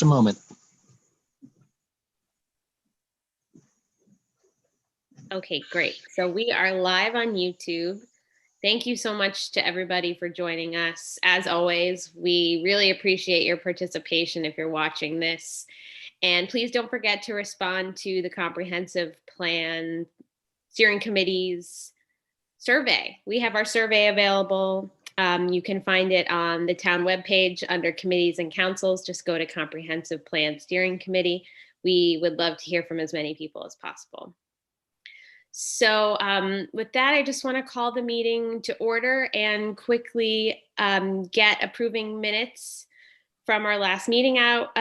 a moment. Okay, great. So we are live on YouTube. Thank you so much to everybody for joining us. As always, we really appreciate your participation if you're watching this. And please don't forget to respond to the comprehensive plan steering committee's survey. We have our survey available. You can find it on the town webpage under committees and councils. Just go to Comprehensive Plan Steering Committee. We would love to hear from as many people as possible. So with that, I just want to call the meeting to order and quickly get approving minutes from our last meeting out,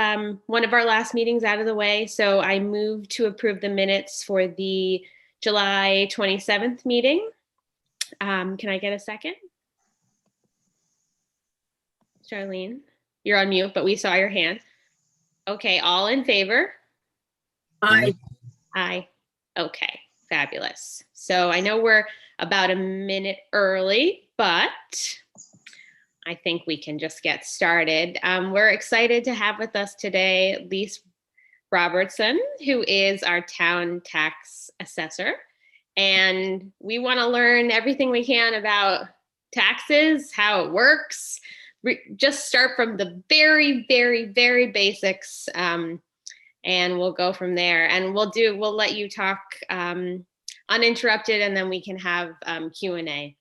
one of our last meetings out of the way. So I move to approve the minutes for the July 27th meeting. Can I get a second? Charlene, you're on mute, but we saw your hand. Okay, all in favor? Aye. Aye. Okay, fabulous. So I know we're about a minute early, but I think we can just get started. We're excited to have with us today Lise Robertson, who is our town tax assessor. And we want to learn everything we can about taxes, how it works. Just start from the very, very, very basics, and we'll go from there. And we'll let you talk uninterrupted, and then we can have Q&A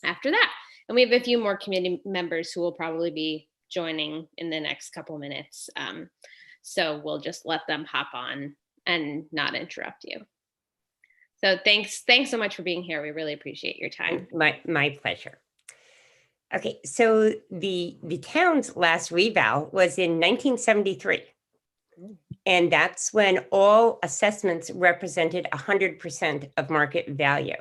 after that. And we have a few more committee members who will probably be joining in the next couple minutes. So we'll just let them hop on and not interrupt you. So thanks so much for being here. We really appreciate your time. My pleasure. Okay, so the town's last reval was in 1973. And that's when all assessments represented 100% of market value.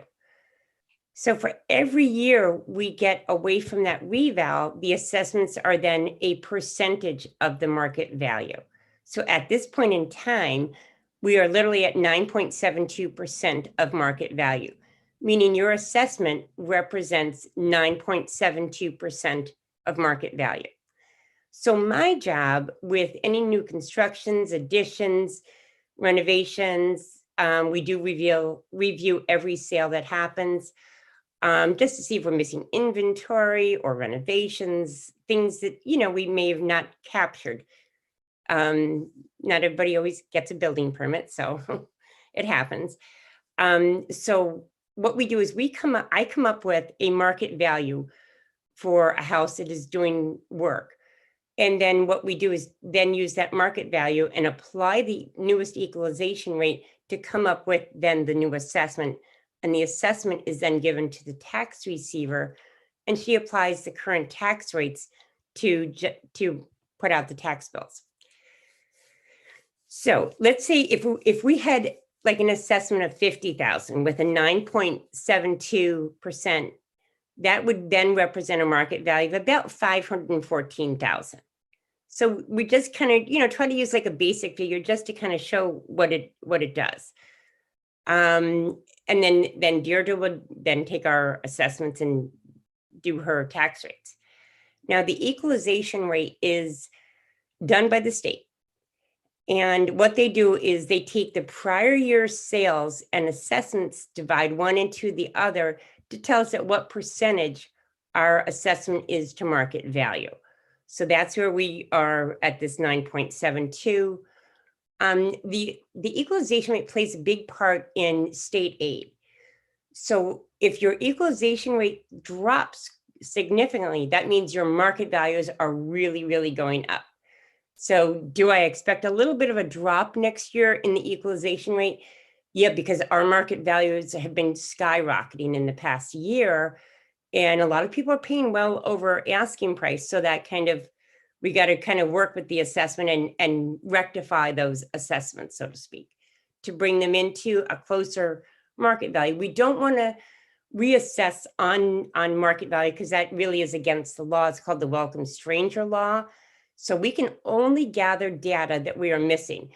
So for every year we get away from that reval, the assessments are then a percentage of the market value. So at this point in time, we are literally at 9.72% of market value, meaning your assessment represents 9.72% of market value. So my job with any new constructions, additions, renovations, we do review every sale that happens, just to see if we're missing inventory or renovations, things that, we may have not captured. Not everybody always gets a building permit, so it happens. So what we do is I come up with a market value for a house that is doing work. And then what we do is then use that market value and apply the newest equalization rate to come up with then the new assessment. And the assessment is then given to the tax receiver, and she applies the current tax rates to put out the tax bills. So let's say if we had like an assessment of 50,000 with a 9.72%, that would then represent a market value of about 514,000. So we just kind of, try to use like a basic figure just to kind of show what it does. And then Deirdre would then take our assessments and do her tax rates. Now the equalization rate is done by the state. And what they do is they take the prior year's sales and assessments, divide one into the other to tell us at what percentage our assessment is to market value. So that's where we are at this 9.72. The equalization rate plays a big part in state aid. So if your equalization rate drops significantly, that means your market values are really, really going up. So do I expect a little bit of a drop next year in the equalization rate? Yeah, because our market values have been skyrocketing in the past year, and a lot of people are paying well over asking price. So that we got to kind of work with the assessment and rectify those assessments, so to speak, to bring them into a closer market value. We don't want to reassess on market value because that really is against the law. It's called the Welcome Stranger Law. So we can only gather data that we are missing.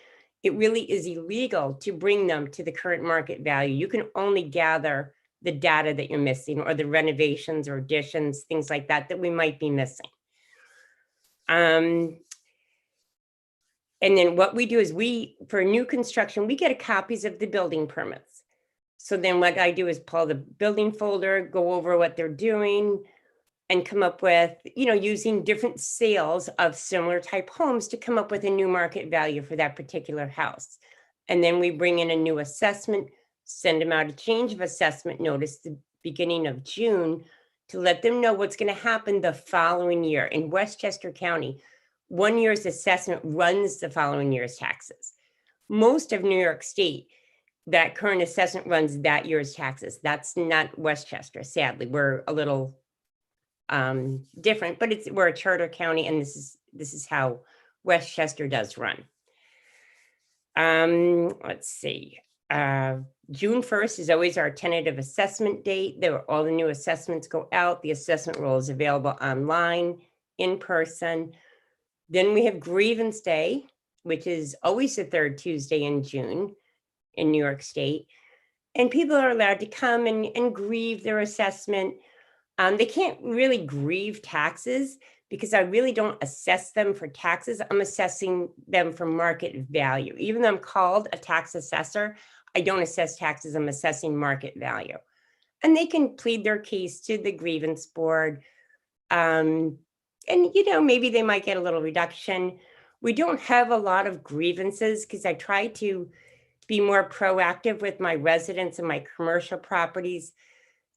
It really is illegal to bring them to the current market value. You can only gather the data that you're missing, or the renovations or additions, things like that we might be missing. And then what we do is for new construction, we get copies of the building permits. So then what I do is pull the building folder, go over what they're doing, and come up with, using different sales of similar type homes to come up with a new market value for that particular house. And then we bring in a new assessment, send them out a change of assessment notice the beginning of June to let them know what's going to happen the following year. In Westchester County, 1 year's assessment runs the following year's taxes. Most of New York State, that current assessment runs that year's taxes. That's not Westchester, sadly. We're a little different, but we're a charter county, and this is how Westchester does run. Let's see. June 1st is always our tentative assessment date. All the new assessments go out. The assessment roll is available online, in person. Then we have Grievance Day, which is always the third Tuesday in June in New York State. And people are allowed to come and grieve their assessment. They can't really grieve taxes because I really don't assess them for taxes. I'm assessing them for market value. Even though I'm called a tax assessor, I don't assess taxes. I'm assessing market value. And they can plead their case to the grievance board. And, maybe they might get a little reduction. We don't have a lot of grievances because I try to be more proactive with my residents and my commercial properties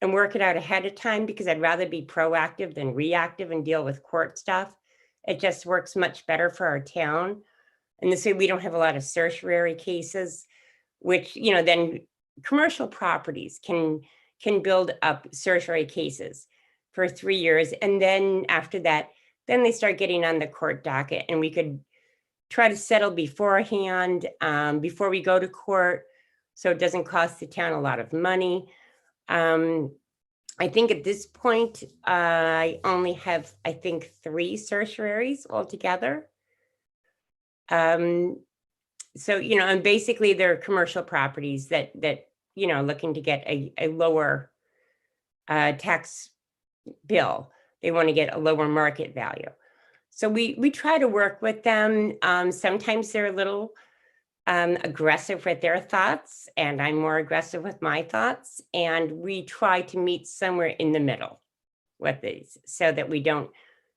and work it out ahead of time because I'd rather be proactive than reactive and deal with court stuff. It just works much better for our town. And this way we don't have a lot of certiorari cases, which, then commercial properties can build up certiorari cases for 3 years. And then after that, then they start getting on the court docket, and we could try to settle beforehand, before we go to court, so it doesn't cost the town a lot of money. I think at this point, I only have, 3 certiораries altogether. So, and basically they're commercial properties that looking to get a lower tax bill. They want to get a lower market value. So we try to work with them. Sometimes they're a little aggressive with their thoughts, and I'm more aggressive with my thoughts. And we try to meet somewhere in the middle with these so that we don't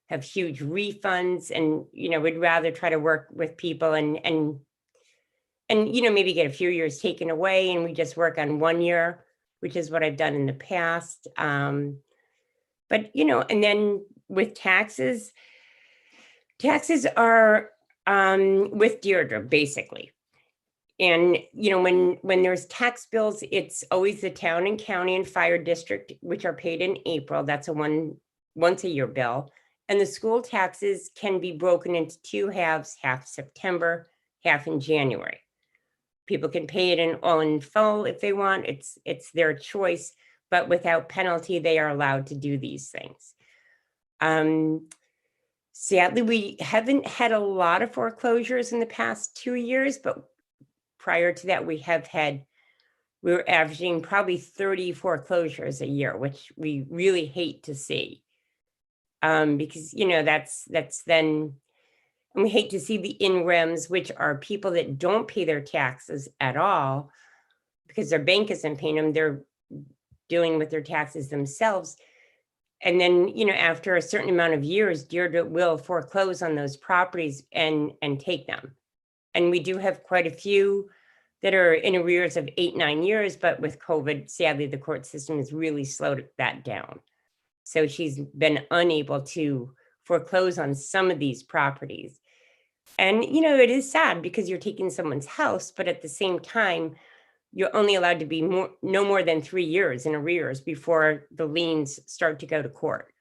have huge refunds. And, we'd rather try to work with people and maybe get a few years taken away, and we just work on 1 year, which is what I've done in the past. But, and then with taxes are with Deirdre, basically. And, when there's tax bills, it's always the town and county and fire district, which are paid in April. That's a once a year bill. And the school taxes can be broken into 2 halves, half September, half in January. People can pay it all in full if they want. It's their choice, but without penalty, they are allowed to do these things. Sadly, we haven't had a lot of foreclosures in the past 2 years, but prior to that, we were averaging probably 30 foreclosures a year, which we really hate to see. Because, that's then, and we hate to see the in-rems, which are people that don't pay their taxes at all because their bank isn't paying them. They're dealing with their taxes themselves. And then, after a certain amount of years, Deirdre will foreclose on those properties and take them. And we do have quite a few that are in arrears of 8-9 years, but with COVID, sadly, the court system has really slowed that down. So she's been unable to foreclose on some of these properties. And, it is sad because you're taking someone's house, but at the same time, you're only allowed to be no more than 3 years in arrears before the liens start to go to court.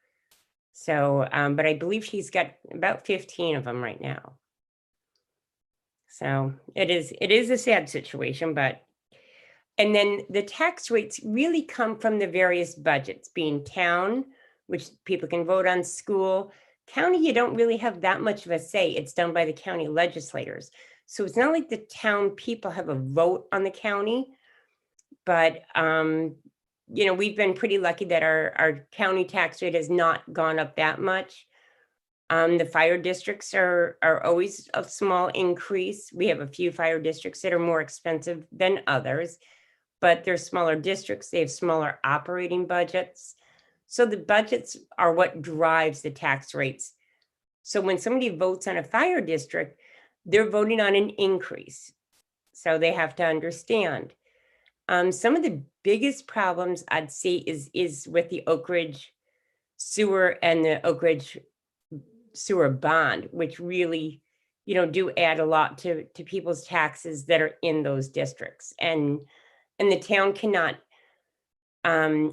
So, but I believe she's got about 15 of them right now. So it is a sad situation, and then the tax rates really come from the various budgets, being town, which people can vote on, school. County, you don't really have that much of a say. It's done by the county legislators. So it's not like the town people have a vote on the county, but, we've been pretty lucky that our county tax rate has not gone up that much. The fire districts are always a small increase. We have a few fire districts that are more expensive than others, but they're smaller districts. They have smaller operating budgets. So the budgets are what drives the tax rates. So when somebody votes on a fire district, they're voting on an increase. So they have to understand. Some of the biggest problems I'd see is with the Oak Ridge sewer and the Oak Ridge sewer bond, which really, do add a lot to people's taxes that are in those districts. And the town cannot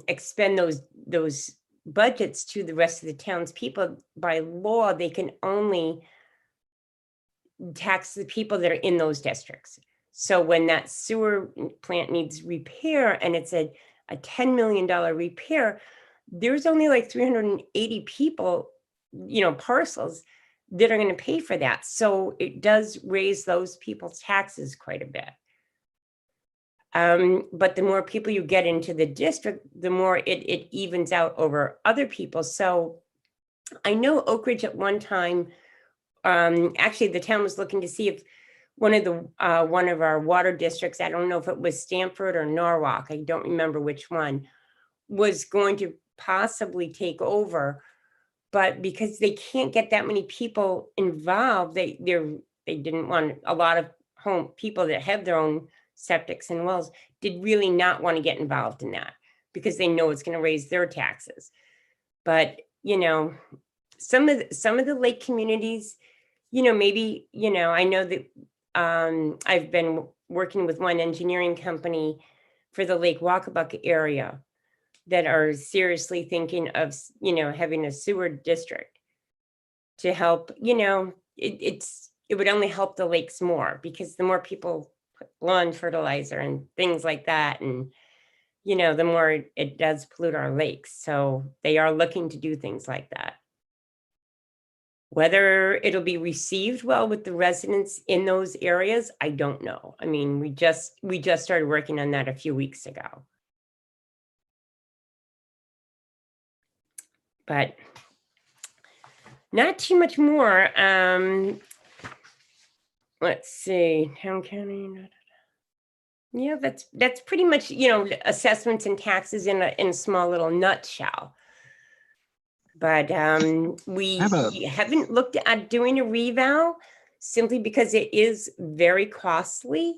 expend those budgets to the rest of the townspeople. By law, they can only tax the people that are in those districts. So when that sewer plant needs repair and it's a $10 million repair, there's only like 380 people, parcels that are going to pay for that. So it does raise those people's taxes quite a bit. But the more people you get into the district, the more it evens out over other people. So I know Oak Ridge at one time, actually the town was looking to see if one of our water districts, I don't know if it was Stamford or Norwalk, I don't remember which one, was going to possibly take over. But because they can't get that many people involved, they didn't want a lot of people that have their own septics and wells did really not want to get involved in that because they know it's going to raise their taxes. But some of the lake communities, maybe I know that I've been working with one engineering company for the Lake Wacabuck area that are seriously thinking of having a sewer district to help. It would only help the lakes more, because the more people put lawn fertilizer and things like that, and the more it does pollute our lakes. So they are looking to do things like that. Whether it'll be received well with the residents in those areas, I don't know. I mean, we just started working on that a few weeks ago. But not too much more. Let's see, town, county. Yeah, that's pretty much, assessments and taxes in a small little nutshell. But we haven't looked at doing a reval simply because it is very costly.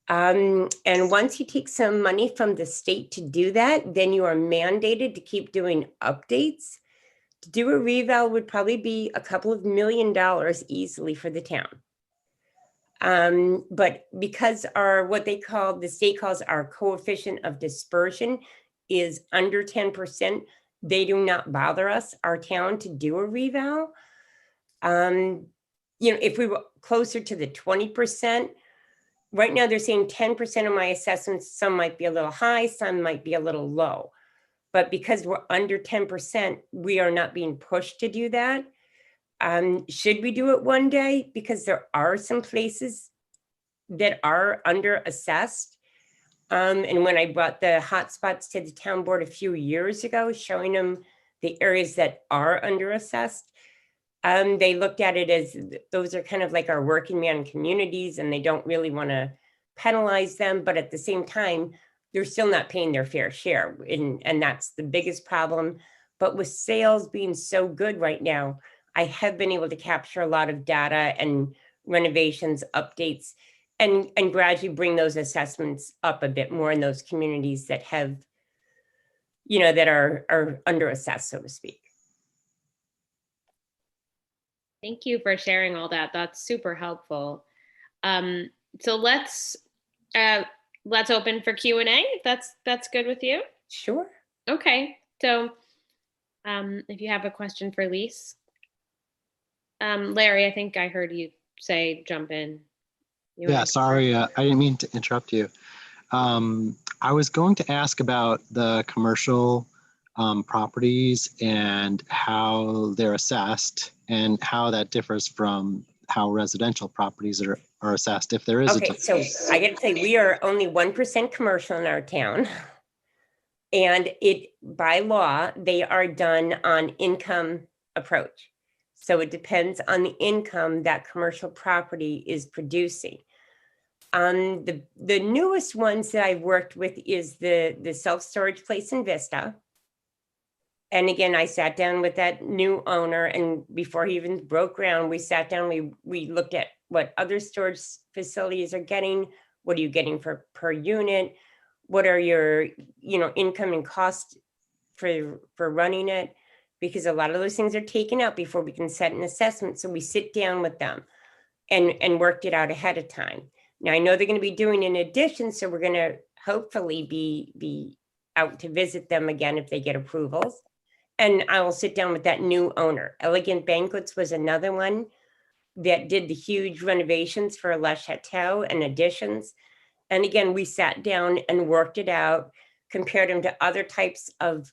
And once you take some money from the state to do that, then you are mandated to keep doing updates. To do a reval would probably be a couple of $1 million easily for the town. But because what the state calls our coefficient of dispersion is under 10%, they do not bother us, our town, to do a reval. If we were closer to the 20%, right now they're saying 10% of my assessments, some might be a little high, some might be a little low. But because we're under 10%, we are not being pushed to do that. Should we do it one day? Because there are some places that are under assessed. And when I brought the hotspots to the town board a few years ago, showing them the areas that are under assessed, they looked at it as those are kind of like our working man communities, and they don't really want to penalize them. But at the same time, they're still not paying their fair share. And that's the biggest problem. But with sales being so good right now, I have been able to capture a lot of data and renovations, updates, and gradually bring those assessments up a bit more in those communities that have, that are under assessed, so to speak. Thank you for sharing all that. That's super helpful. So let's open for Q&A. That's good with you? Sure. Okay. So if you have a question for Lise. Larry, I think I heard you say jump in. Sorry, I didn't mean to interrupt you. I was going to ask about the commercial properties and how they're assessed and how that differs from how residential properties are assessed, if there is a difference. So I got to say, we are only 1% commercial in our town. And by law, they are done on income approach. So it depends on the income that commercial property is producing. The newest ones that I've worked with is the self-storage place in Vista. And again, I sat down with that new owner, and before he even broke ground, we sat down, we looked at what other storage facilities are getting. What are you getting for per unit? What are your, income and cost for running it? Because a lot of those things are taken out before we can set an assessment. So we sit down with them and worked it out ahead of time. Now I know they're going to be doing an addition, so we're going to hopefully be out to visit them again if they get approvals. And I will sit down with that new owner. Elegant Banquets was another one that did the huge renovations for La Chateau and additions. And again, we sat down and worked it out, compared them to other types of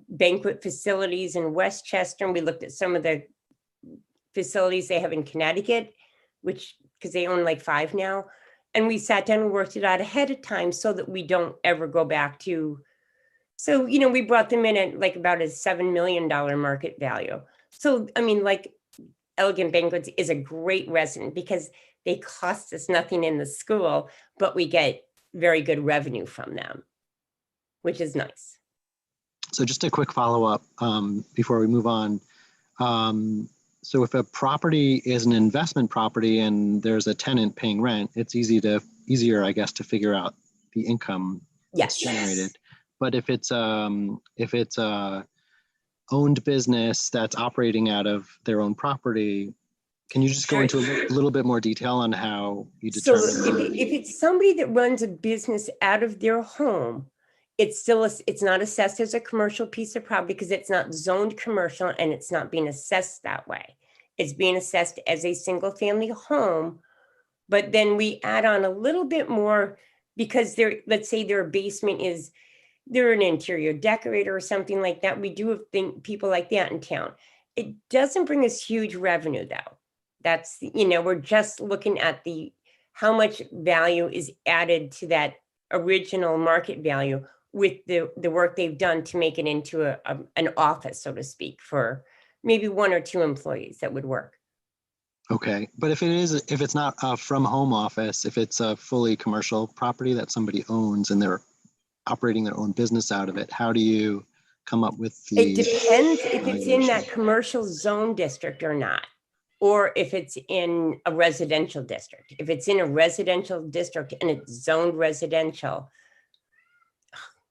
banquet facilities in Westchester. And we looked at some of the facilities they have in Connecticut, which, because they own like 5 now. And we sat down and worked it out ahead of time so that we don't ever go back to. So, we brought them in at like about a $7 million market value. So, I mean, like Elegant Banquets is a great resident because they cost us nothing in the school, but we get very good revenue from them, which is nice. So just a quick follow-up before we move on. So if a property is an investment property and there's a tenant paying rent, it's easier, I guess, to figure out the income that's generated. But if it's a owned business that's operating out of their own property, can you just go into a little bit more detail on how you determine? So if it's somebody that runs a business out of their home, it's not assessed as a commercial piece of property because it's not zoned commercial and it's not being assessed that way. It's being assessed as a single family home, but then we add on a little bit more because let's say their basement they're an interior decorator or something like that. We do have people like that in town. It doesn't bring us huge revenue though. That's, we're just looking at how much value is added to that original market value with the work they've done to make it into an office, so to speak, for maybe 1 or 2 employees that would work. Okay, but if it's not a from home office, if it's a fully commercial property that somebody owns and they're operating their own business out of it, how do you come up with the? It depends if it's in that commercial zone district or not, or if it's in a residential district. If it's in a residential district and it's zoned residential,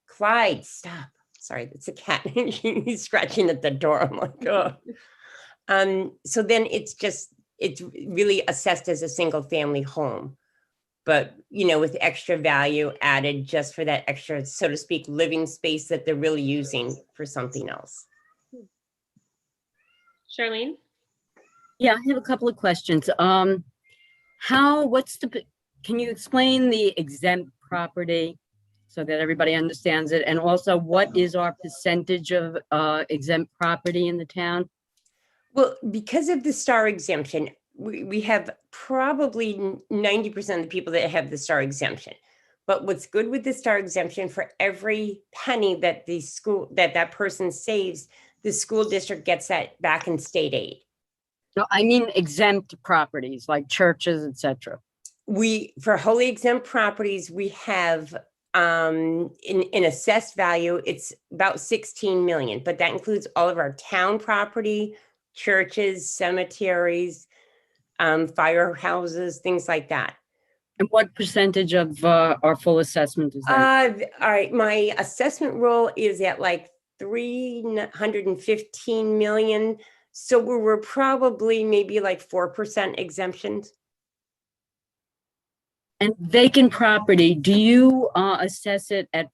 Clyde, stop. Sorry, that's a cat. He's scratching at the door. I'm like, oh. So then it's really assessed as a single family home, but, with extra value added just for that extra, so to speak, living space that they're really using for something else. Charlene? Yeah, I have a couple of questions. Can you explain the exempt property so that everybody understands it? And also, what is our percentage of exempt property in the town? Well, because of the star exemption, we have probably 90% of the people that have the star exemption. But what's good with the star exemption, for every penny that that person saves, the school district gets that back in state aid. No, I mean exempt properties like churches, etc. For wholly exempt properties, we have in assessed value, it's about 16 million, but that includes all of our town property, churches, cemeteries, firehouses, things like that. And what percentage of our full assessment is that? All right, my assessment roll is at like 315 million. So we're probably maybe like 4% exemptions. And vacant property, do you assess it at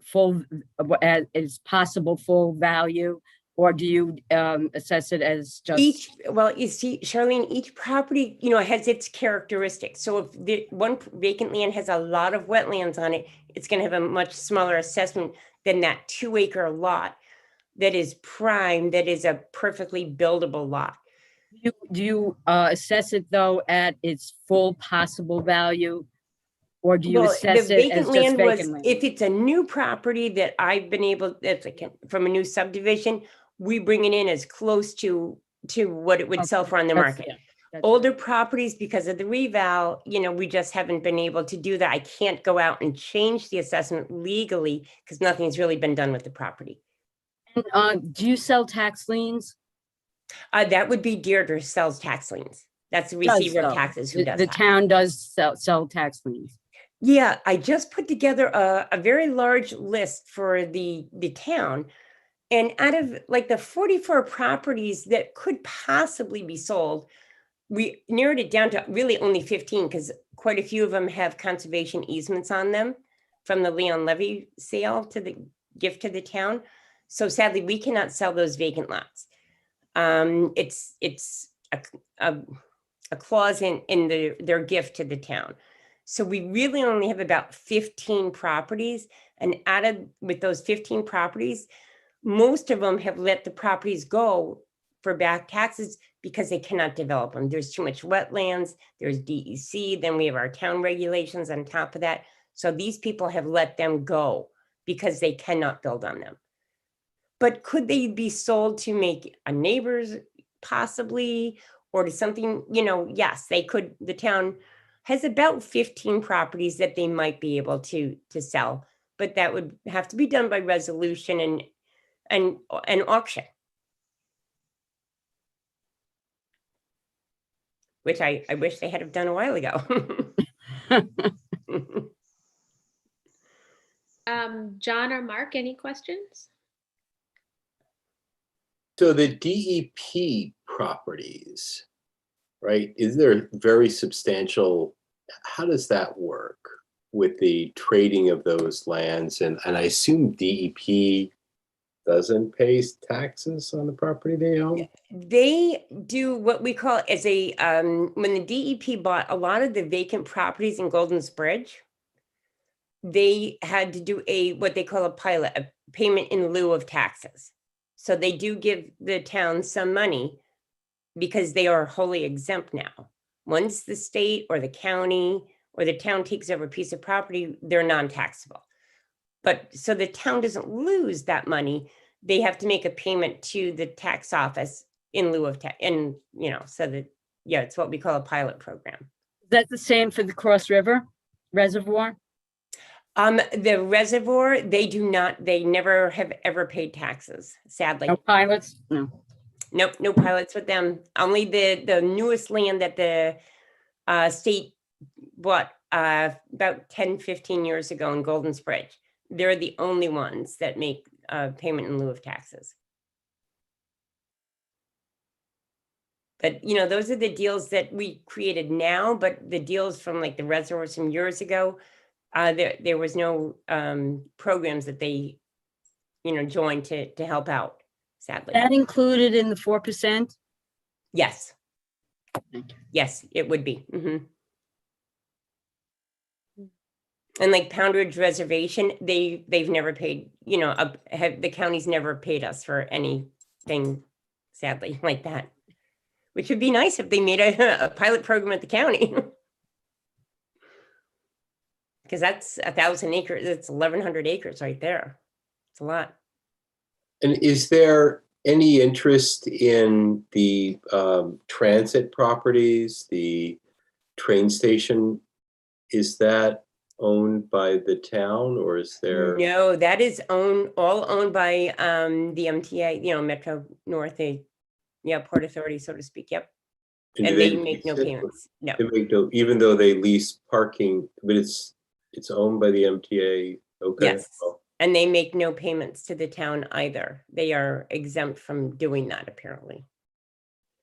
full, as possible full value? Or do you assess it as just well, you see, Charlene, each property, has its characteristics. So if the one vacant land has a lot of wetlands on it, it's going to have a much smaller assessment than that 2-acre lot that is prime, that is a perfectly buildable lot. Do you assess it though at its full possible value? Or do you assess it as just vacant land? If it's a new property that I've been able, that's like from a new subdivision, we bring it in as close to to what it would sell for on the That's- market. yeah, that's Older properties, because of the reval, we just haven't been able to do that. I can't go out and change the assessment legally because nothing's really been done with the property. Do you sell tax liens? That would be Deirdre sells tax liens. That's the Does receiver of sell. taxes who The does the that. town does sell tax liens. Yeah, I just put together a very large list for the town. And out of like the 44 properties that could possibly be sold, we narrowed it down to really only 15 because quite a few of them have conservation easements on them from the Leon Levy sale to the gift to the town. So sadly, we cannot sell those vacant lots. It's a clause in their gift to the town. So we really only have about 15 properties, and with those 15 properties, most of them have let the properties go for back taxes because they cannot develop them. There's too much wetlands, there's DEC, then we have our town regulations on top of that. So these people have let them go because they cannot build on them. But could they be sold to make a neighbor's possibly, or to something, yes, they could. The town has about 15 properties that they might be able to sell, but that would have to be done by resolution and auction. Which I wish they had have done a while ago. John or Mark, any questions? So the DEP properties, right? Is there very substantial, how does that work with the trading of those lands? And I assume DEP doesn't pay taxes on the property they own? They do what we call as a, when the DEP bought a lot of the vacant properties in Golden's Bridge, they had to do what they call a pilot, a payment in lieu of taxes. So they do give the town some money because they are wholly exempt now. Once the state or the county or the town takes over a piece of property, they're non-taxable. But so the town doesn't lose that money. They have to make a payment to the tax office in lieu of tax. And, so that, yeah, it's what we call a pilot program. Is that the same for the Cross River Reservoir? The reservoir, they never have ever paid taxes, sadly. No pilots? No. Nope, no pilots with them. Only the newest land that the state bought about 10, 15 years ago in Golden's Bridge. They're the only ones that make payment in lieu of taxes. But, those are the deals that we created now, but the deals from like the reservoirs from years ago, there was no programs that they, joined to help out, sadly. That included in the 4%? Yes. Thank you. Yes, it would be. Mhm. And like Pound Ridge Reservation, they've never paid, the county's never paid us for anything, sadly, like that. Which would be nice if they made a pilot program at the county. Because that's 1,000 acres, it's 1,100 acres right there. It's a lot. And is there any interest in the transit properties, the train station? Is that owned by the town, or is there? No, that is all owned by the MTA, Metro North, Port Authority, so to speak. Yep. And And do they make no lease it? payments. No. They make no, even though they lease parking, but it's owned by the MTA. Okay. Yes. Well, And they make no payments to the town either. They are exempt from doing that, apparently.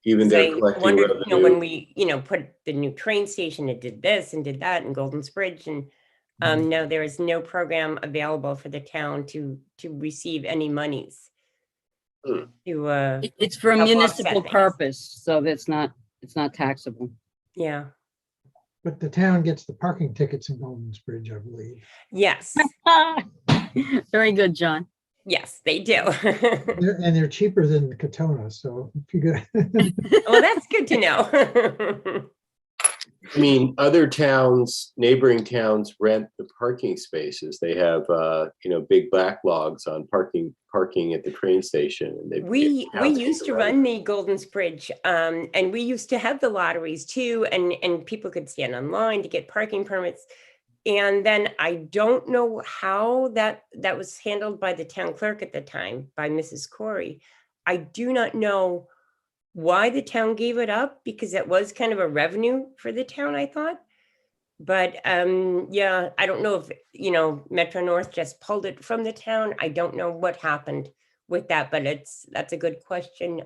even So they're I collecting wondered, revenue. when we, put the new train station, it did this and did that in Golden's Bridge. And no, there is no program available for the town to receive any monies. Hmm. It's for a Help municipal offset things. purpose, so it's not taxable. Yeah. But the town gets the parking tickets in Golden's Bridge, I believe. Yes. Very good, John. Yes, they do. And they're cheaper than the Katona, so if you go. Well, that's good to know. I mean, other towns, neighboring towns rent the parking spaces. They have, big backlogs on parking at the train station. And they We used to run the Golden Bridge, and we used to have the lotteries too, and people could stand online to get parking permits. And then I don't know how that was handled by the town clerk at the time, by Mrs. Corey. I do not know why the town gave it up, because it was kind of a revenue for the town, I thought. But yeah, I don't know if, Metro North just pulled it from the town. I don't know what happened with that, but that's a good question.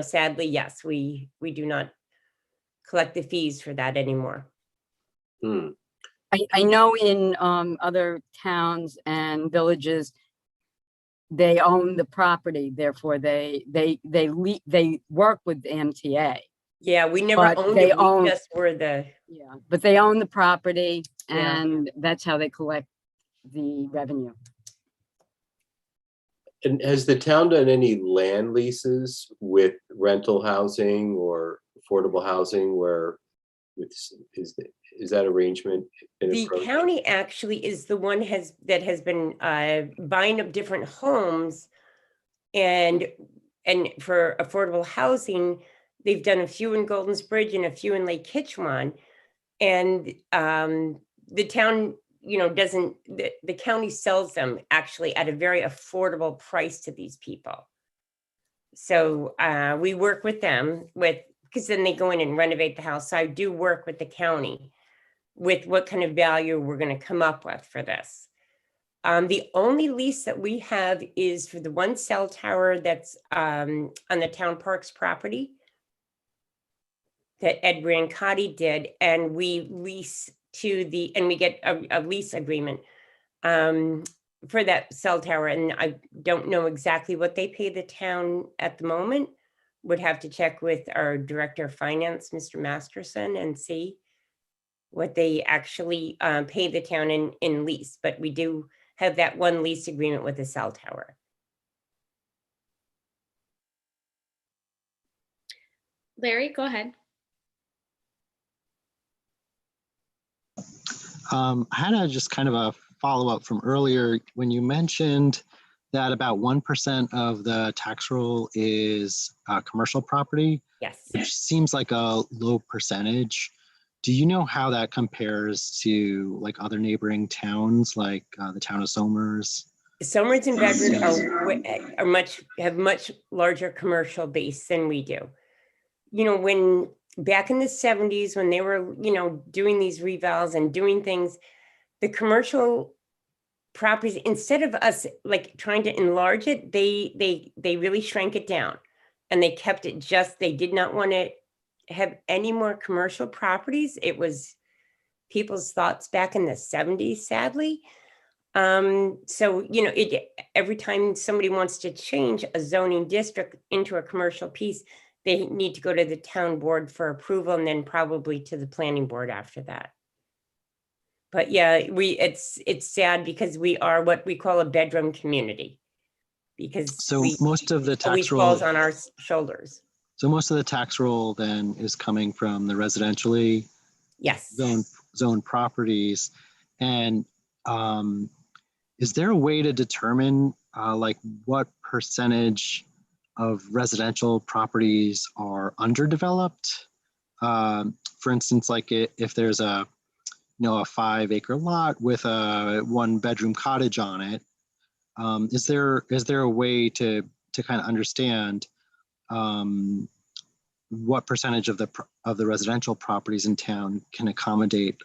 Sadly, yes, we do not collect the fees for that anymore. I know in other towns and villages, they own the property, therefore they work with the MTA. Yeah, we never But owned they it. We own- just were the. Yeah, but they own the property, Yeah. and that's how they collect the revenue. And has the town done any land leases with rental housing or affordable housing where is that arrangement been The approached? county actually is the one that has been buying up different homes, and for affordable housing, they've done a few in Golden's Bridge and a few in Lake Kitchewan, and the town, doesn't. The county sells them actually at a very affordable price to these people. So we work with them because then they go in and renovate the house. So I do work with the county with what kind of value we're going to come up with for this. The only lease that we have is for the one cell tower that's on the town parks property that Ed Brancotti did, and we lease and we get a lease agreement for that cell tower. And I don't know exactly what they pay the town at the moment. Would have to check with our director of finance, Mr. Masterson, and see what they actually pay the town in lease. But we do have that one lease agreement with the cell tower. Larry, go ahead. I had just kind of a follow-up from earlier when you mentioned that about 1% of the tax roll is commercial property, Yes. which seems like a low percentage. Do you know how that compares to like other neighboring towns, like the town of Somers? Somers and Bedford have much larger commercial base than we do. When back in the 70s, when they were, doing these revals and doing things, the commercial properties, instead of us like trying to enlarge it, they really shrank it down, and they kept it they did not want to have any more commercial properties. It was people's thoughts back in the 70s, sadly. So, every time somebody wants to change a zoning district into a commercial piece, they need to go to the town board for approval, and then probably to the planning board after that. But yeah, it's sad because we are what we call a bedroom community, because So most of the always tax roll falls on our shoulders. So most of the tax roll then is coming from the residentially Yes. zone properties. And is there a way to determine like what percentage of residential properties are underdeveloped? For instance, like if there's a 5-acre lot with a 1-bedroom cottage on it, is there a way to kind of understand what percentage of the residential properties in town can accommodate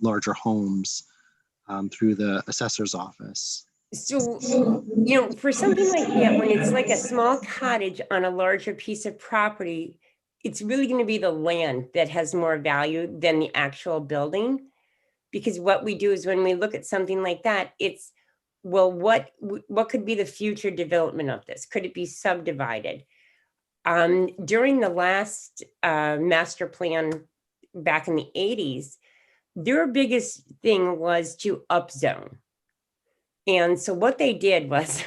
larger homes through the assessor's office? So, for something like that, when it's like a small cottage on a larger piece of property, it's really going to be the land that has more value than the actual building. Because what we do is when we look at something like that, it's, well, what could be the future development of this? Could it be subdivided? During the last master plan back in the 80s, their biggest thing was to upzone. And so what they did was,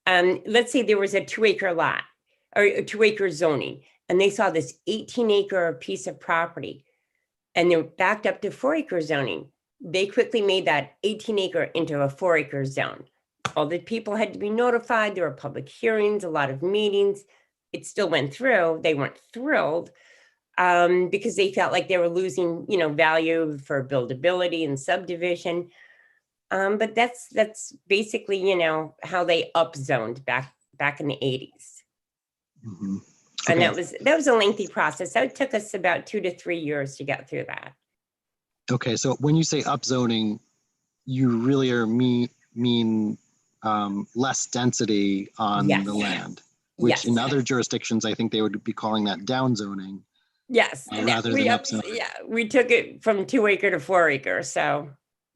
let's say there was a 2-acre lot or a 2-acre zoning, and they saw this 18-acre piece of property, and they're backed up to 4-acre zoning. They quickly made that 18-acre into a 4-acre zone. All the people had to be notified. There were public hearings, a lot of meetings. It still went through. They weren't thrilled because they felt like they were losing, value for buildability and subdivision. But that's basically, how they upzoned back in the 80s. Mhm. And Okay. that was a lengthy process. That took us about 2 to 3 years to get through that. Okay, so when you say upzoning, you really are mean less density on Yes. the land, which in Yes. other jurisdictions, I think they would be calling that downzoning. Yes, rather we than upzoning. we took it from 2-acre to 4-acre. So,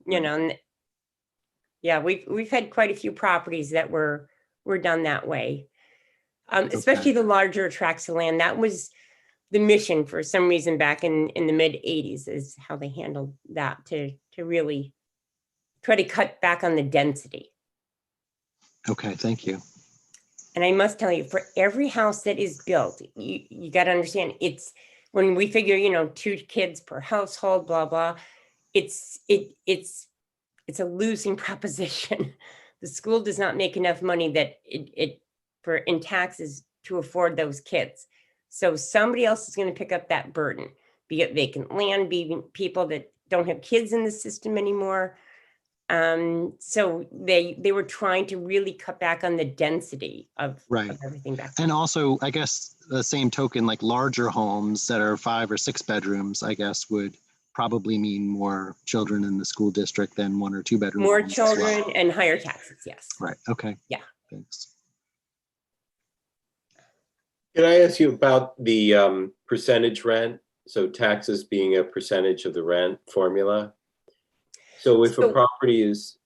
Right. yeah, we've had quite a few properties that were done that way. Especially the larger tracts of land. That was the mission for some reason back in the mid 80s, is how they handled that to really try to cut back on the density. Okay, thank you. And I must tell you, for every house that is built, you got to understand, it's when we figure, 2 kids per household, blah, blah, it's a losing proposition. The school does not make enough money that in taxes to afford those kids. So somebody else is going to pick up that burden, be it vacant land, be it people that don't have kids in the system anymore. So they were trying to really cut back on the density of everything back then. And also, I guess the same token, like larger homes that are 5 or 6 bedrooms, I guess would probably mean more children in the school district than 1 or 2 bedroom More homes as children well. and higher taxes, yes. Right, okay. Yeah. Thanks. Can I ask you about the percentage rent? So taxes being a percentage of the rent formula. So if a property is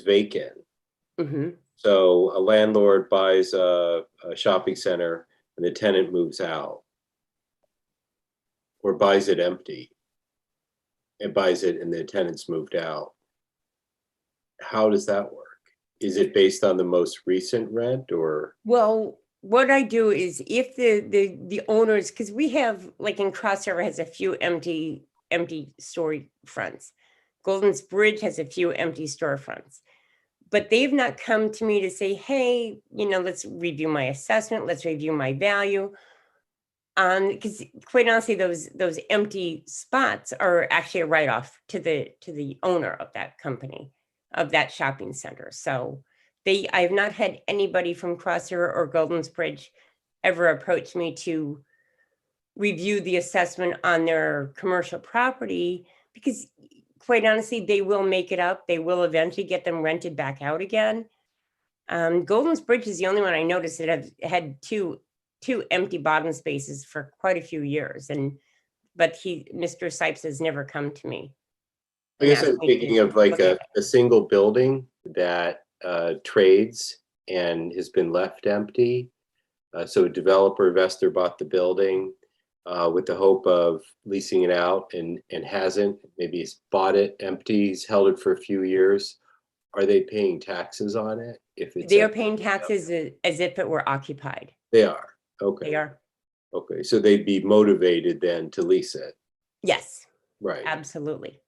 vacant, so a landlord buys a shopping center and the tenant moves out, or buys it empty and buys it and the tenant's moved out, how does that work? Is it based on the most recent rent, or? Well, what I do is if the owners, because we have, like in Cross River has a few empty story fronts. Golden's Bridge has a few empty storefronts, but they've not come to me to say, hey, let's review my assessment, let's review my value. Because quite honestly, those empty spots are actually a write-off to the owner of that company, of that shopping center. So I have not had anybody from Cross River or Golden's Bridge ever approach me to review the assessment on their commercial property, because quite honestly, they will make it up. They will eventually get them rented back out again. Golden's Bridge is the only one I noticed that have had two empty bottom spaces for quite a few years. But Mr. Sipes has never come to me. I guess I'm thinking of like a single building that trades and has been left empty. So a developer investor bought the building with the hope of leasing it out and hasn't. Maybe he's bought it empty, he's held it for a few years. Are they paying taxes on it? If it's they are paying taxes as if it were occupied. They are. Okay. They are. Okay, so they'd be motivated then to lease it. Yes. Right. Absolutely.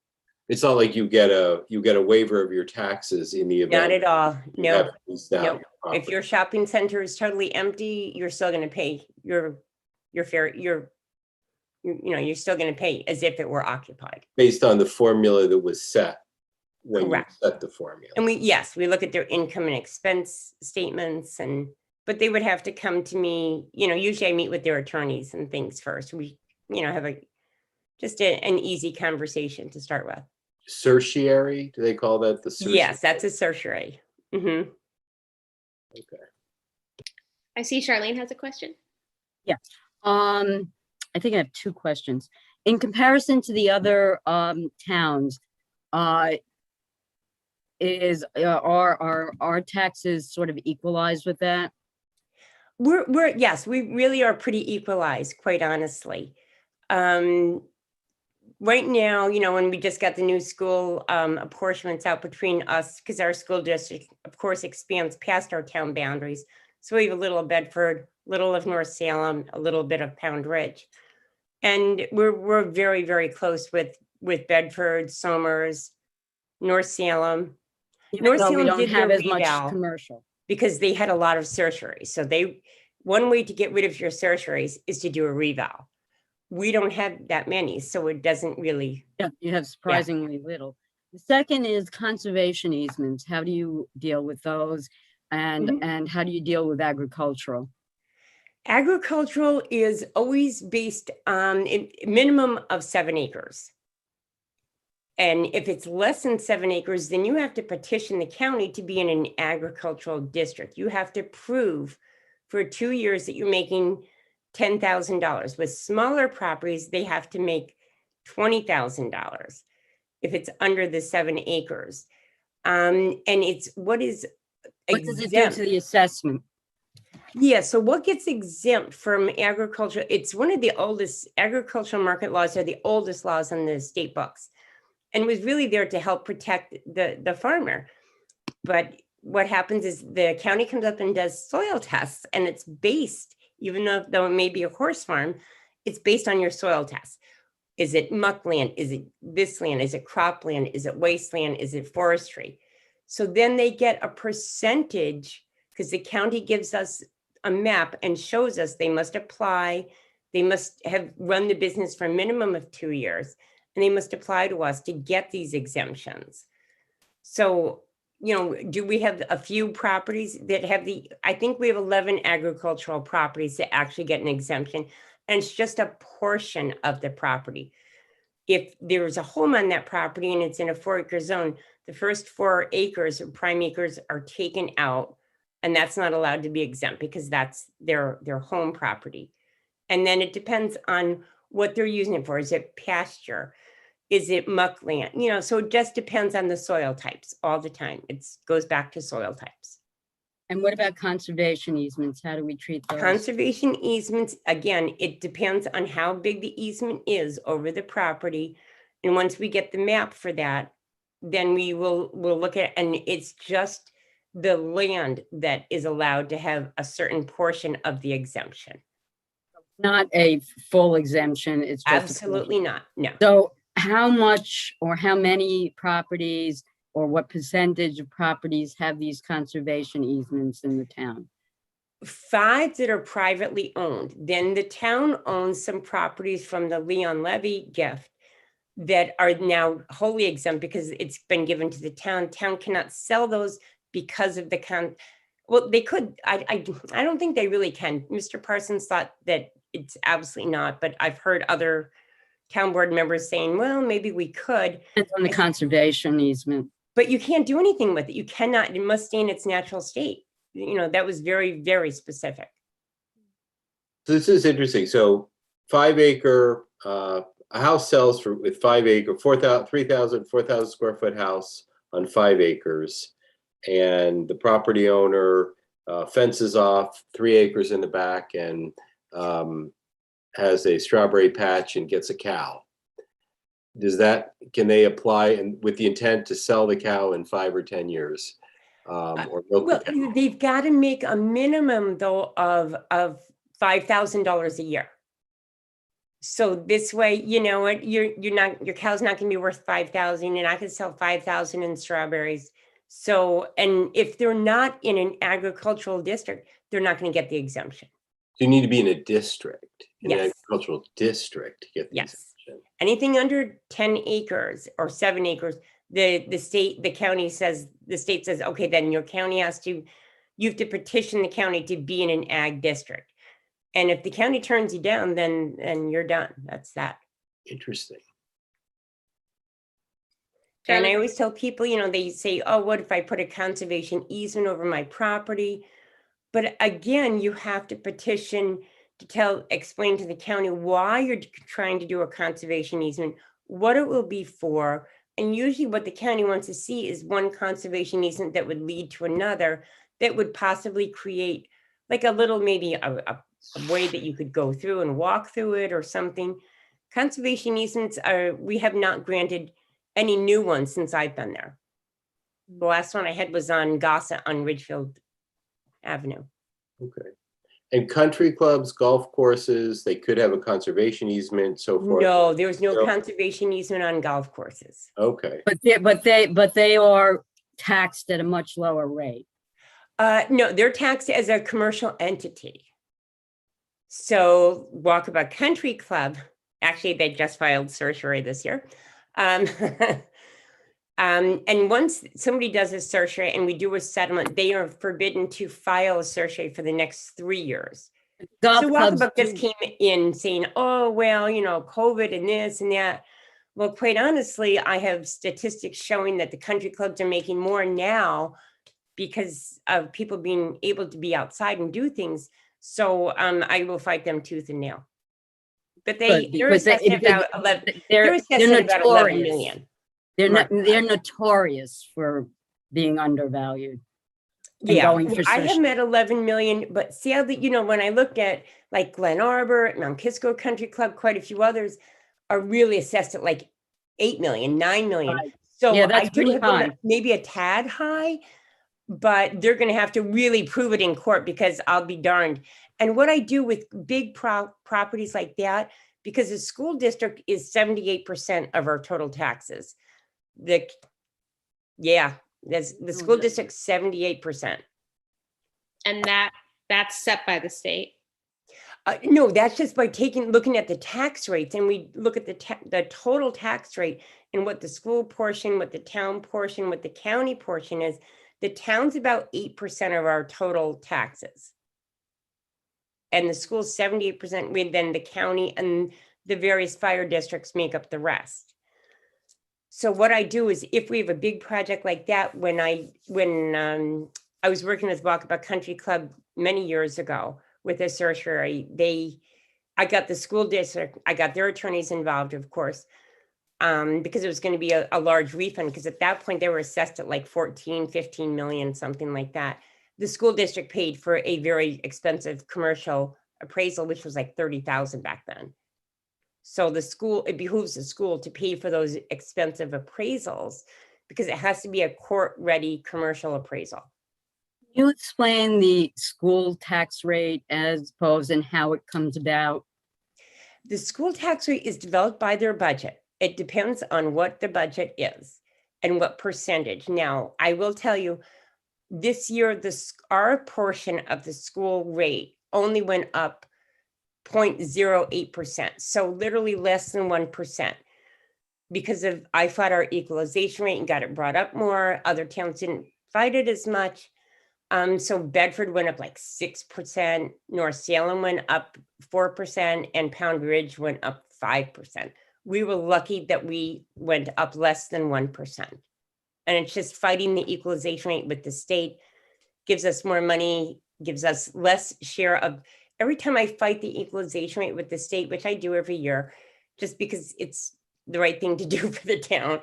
It's not like you get a waiver of your taxes in the event. Not at all. No. No. If your shopping center is totally empty, you're still going to pay your fair. You're still going to pay as if it were occupied. Based on the formula that was set when Correct. you set the formula. And we look at their income and expense statements, but they would have to come to me. Usually I meet with their attorneys and things first. We have just an easy conversation to start with. Certiorari, do they call that the certiorari? Yes, that's a certiorari. Okay. I see Charlene has a question. Yeah. I think I have 2 questions. In comparison to the other towns, are our taxes sort of equalized with that? Yes, we really are pretty equalized, quite honestly. Right now, when we just got the new school apportionments out between us, because our school district, of course, expands past our town boundaries. So we have a little of Bedford, little of North Salem, a little bit of Pound Ridge. And we're very, very close with Bedford, Somers, North Salem. Even North though we Salem don't did have their as much reval commercial. because they had a lot of surgeries. So one way to get rid of your surgeries is to do a reval. We don't have that many, so it doesn't really. Yeah, you have surprisingly little. The second is conservation easements. How do you deal with those? And how do you deal with agricultural? Agricultural is always based on a minimum of 7 acres. And if it's less than 7 acres, then you have to petition the county to be in an agricultural district. You have to prove for 2 years that you're making $10,000. With smaller properties, they have to make $20,000 if it's under the 7 acres. And it's what does it do to the assessment? Yeah, so what gets exempt from agriculture? It's one of the oldest agricultural market laws, are the oldest laws on the state books, and was really there to help protect the farmer. But what happens is the county comes up and does soil tests, and it's based, even though it may be a horse farm, it's based on your soil tests. Is it muck land? Is it this land? Is it cropland? Is it wasteland? Is it forestry? So then they get a percentage, because the county gives us a map and shows us they must apply, they must have run the business for a minimum of 2 years, and they must apply to us to get these exemptions. So, do we have a few properties that have I think we have 11 agricultural properties that actually get an exemption, and it's just a portion of the property. If there's a home on that property and it's in a 4-acre zone, the first 4 acres or prime acres are taken out, and that's not allowed to be exempt because that's their home property. And then it depends on what they're using it for. Is it pasture? Is it muck land? So it just depends on the soil types all the time. It goes back to soil types. And what about conservation easements? How do we treat those? Conservation easements, again, it depends on how big the easement is over the property. And once we get the map for that, then we'll look at, and it's just the land that is allowed to have a certain portion of the exemption. Not a full exemption, it's just Absolutely not, no. So how much or how many properties or what percentage of properties have these conservation easements in the town? 5 that are privately owned. Then the town owns some properties from the Leon Levy gift that are now wholly exempt because it's been given to the town. Town cannot sell those because of well, they could. I don't think they really can. Mr. Parsons thought that it's absolutely not, but I've heard other town board members saying, well, maybe we could. It's on the conservation easement. But you can't do anything with it. You cannot, it must stay in its natural state. That was very, very specific. So this is interesting. So 5 acre, a house sells with 5 acre, 4,000 square foot house on 5 acres. And the property owner fences off 3 acres in the back and has a strawberry patch and gets a cow. Can they apply and with the intent to sell the cow in 5 or 10 years? Or milk the cow? They've got to make a minimum though of $5,000 a year. So this way, your cow's not going to be worth 5,000, and I could sell 5,000 in strawberries. So, and if they're not in an agricultural district, they're not going to get the exemption. So you need to be in a district, an Yes. agricultural district to get the Yes. exemption. Anything under 10 acres or 7 acres, the state says, okay, then your county you have to petition the county to be in an ag district. And if the county turns you down, then you're done. That's that. Interesting. And I always tell people, they say, oh, what if I put a conservation easement over my property? But again, you have to petition to explain to the county why you're trying to do a conservation easement, what it will be for. And usually what the county wants to see is one conservation easement that would lead to another that would possibly create like a little, maybe a way that you could go through and walk through it or something. Conservation easements we have not granted any new ones since I've been there. The last one I had was on Gossa on Ridgefield Avenue. Okay. And country clubs, golf courses, they could have a conservation easement, so forth. No, there's no No. conservation easement on golf courses. Okay. But they are taxed at a much lower rate. No, they're taxed as a commercial entity. So Walkabout Country Club, actually, they just filed certiorari this year. And once somebody does a certiorari and we do a settlement, they are forbidden to file a certiorari for the next 3 years. Golf So clubs Walkabout just do- came in saying, oh, well, you know, COVID and this and that. Well, quite honestly, I have statistics showing that the country clubs are making more now because of people being able to be outside and do things. So I will fight them tooth and nail. But they're because assessed at about 11, they're they're assessed at about 11 notorious. million. They're notorious for being undervalued. and Yeah, going for I have social. met 11 million, but sadly, you know, when I looked at like Glen Arbor, Mount Kisco Country Club, quite a few others are really assessed at like 8 million, 9 million. Right. So Yeah, I that's do pretty have them high. at maybe a tad high, but they're going to have to really prove it in court because I'll be darned. And what I do with big properties like that, because the school district is 78% of our total taxes. The school district 78%. And that's set by the state. No, that's just by looking at the tax rates, and we look at the total tax rate and what the school portion, what the town portion, what the county portion is. The town's about 8% of our total taxes. And the school's 78%, then the county and the various fire districts make up the rest. So what I do is if we have a big project like that, when I was working with Walkabout Country Club many years ago with a certiorari, I got the school district, I got their attorneys involved, of course, because it was going to be a large refund, because at that point they were assessed at like 14, 15 million, something like that. The school district paid for a very expensive commercial appraisal, which was like 30,000 back then. So it behooves the school to pay for those expensive appraisals because it has to be a court-ready commercial appraisal. Can you explain the school tax rate as opposed and how it comes about? The school tax rate is developed by their budget. It depends on what the budget is and what percentage. Now, I will tell you, this year, our portion of the school rate only went up 0.08%. So literally less than 1%. Because I fought our equalization rate and got it brought up more. Other towns didn't fight it as much. So Bedford went up like 6%, North Salem went up 4%, and Pound Ridge went up 5%. We were lucky that we went up less than 1%. And it's just fighting the equalization rate with the state gives us more money, gives us less share of. Every time I fight the equalization rate with the state, which I do every year, just because it's the right thing to do for the town,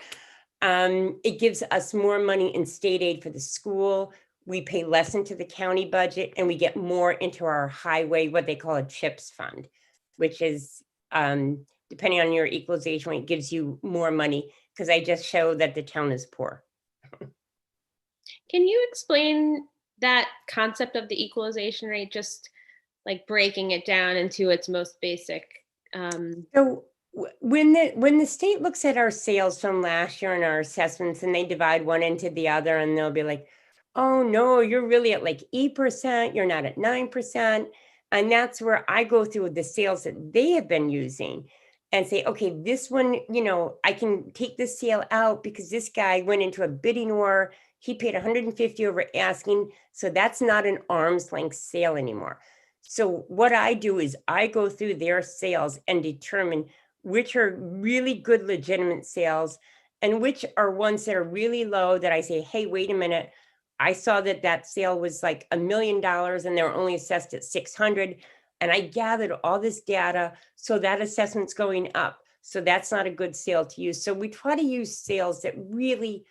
it gives us more money in state aid for the school. We pay less into the county budget, and we get more into our highway, what they call a CHIPS fund, which is, depending on your equalization rate, gives you more money, because I just show that the town is poor. Can you explain that concept of the equalization rate, just like breaking it down into its most basic? So when the state looks at our sales from last year and our assessments, and they divide one into the other, and they'll be like, oh no, you're really at like 8%, you're not at 9%. And that's where I go through the sales that they have been using and say, okay, this one, you know, I can take this sale out because this guy went into a bidding war. He paid 150 over asking. So that's not an arm's length sale anymore. So what I do is I go through their sales and determine which are really good, legitimate sales and which are ones that are really low that I say, hey, wait a minute. I saw that sale was like $1 million and they were only assessed at 600. And I gathered all this data. So that assessment's going up. So that's not a good sale to use. So we try to use sales that really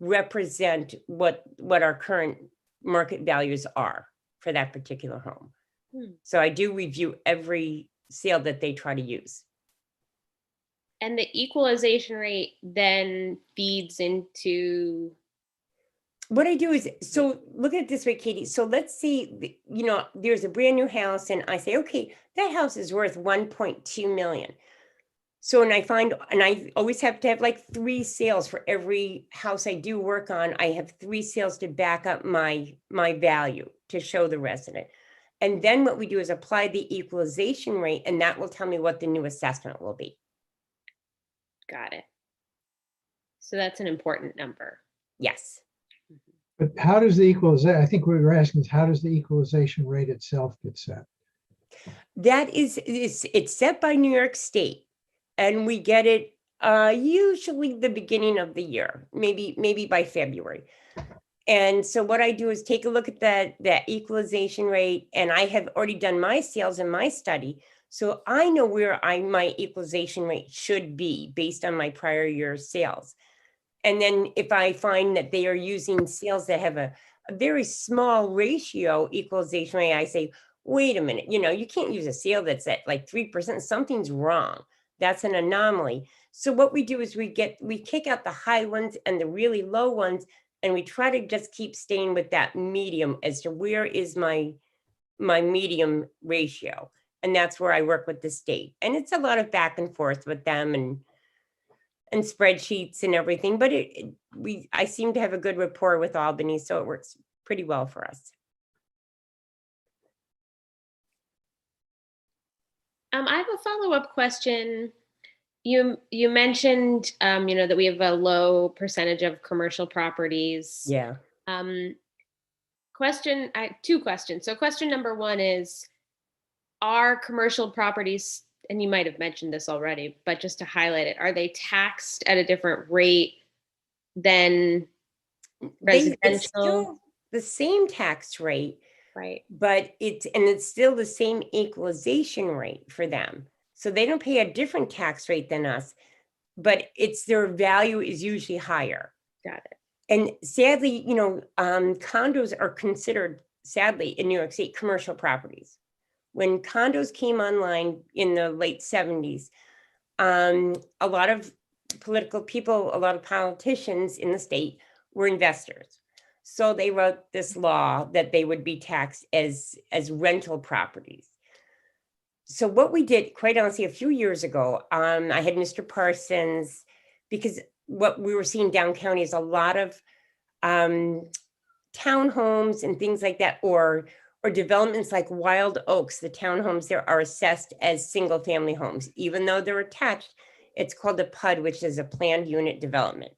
represent what our current market values are for that particular home. So I do review every sale that they try to use. And the equalization rate then feeds into. what I do is, so look at it this way, Katie. So let's say, you know, there's a brand new house and I say, okay, that house is worth 1.2 million. So, and I always have to have like 3 sales for every house I do work on. I have 3 sales to back up my value to show the resident. And then what we do is apply the equalization rate, and that will tell me what the new assessment will be. Got it. So that's an important number. Yes. But how does the equalization, I think what we're asking is how does the equalization rate itself get set? That is, it's set by New York State, and we get it usually the beginning of the year, maybe by February. And so what I do is take a look at that equalization rate, and I have already done my sales and my study, so I know where my equalization rate should be based on my prior year sales. And then if I find that they are using sales that have a very small ratio equalization rate, I say, wait a minute, you know, you can't use a sale that's at like 3%. Something's wrong. That's an anomaly. So what we do is we kick out the high ones and the really low ones, and we try to just keep staying with that medium as to where is my medium ratio. And that's where I work with the state. And it's a lot of back and forth with them and spreadsheets and everything, but I seem to have a good rapport with Albany, so it works pretty well for us. I have a follow-up question. You mentioned, you know, that we have a low percentage of commercial properties. Yeah. Two questions. So question number 1 is, are commercial properties, and you might have mentioned this already, but just to highlight it, are they taxed at a different rate than residential? It's still the same tax rate, Right. but it's still the same equalization rate for them. So they don't pay a different tax rate than us, but their value is usually higher. Got it. And sadly, you know, condos are considered, sadly, in New York State, commercial properties. When condos came online in the late 70s, a lot of political people, a lot of politicians in the state were investors. So they wrote this law that they would be taxed as rental properties. So what we did, quite honestly, a few years ago, I had Mr. Parsons, because what we were seeing down county is a lot of townhomes and things like that, or developments like Wild Oaks. The townhomes there are assessed as single family homes, even though they're attached. It's called a PUD, which is a planned unit development.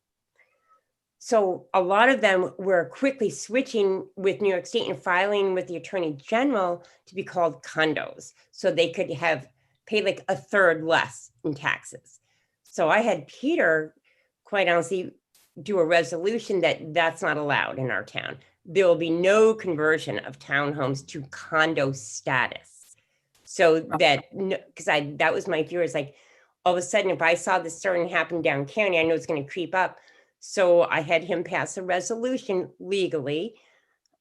So a lot of them were quickly switching with New York State and filing with the Attorney General to be called condos. So they could pay like a third less in taxes. So I had Peter, quite honestly, do a resolution that that's not allowed in our town. There will be no conversion of townhomes to condo status. So that, because that was my fear, is like, all of a sudden, if I saw this starting to happen down county, I know it's going to creep up. So I had him pass a resolution legally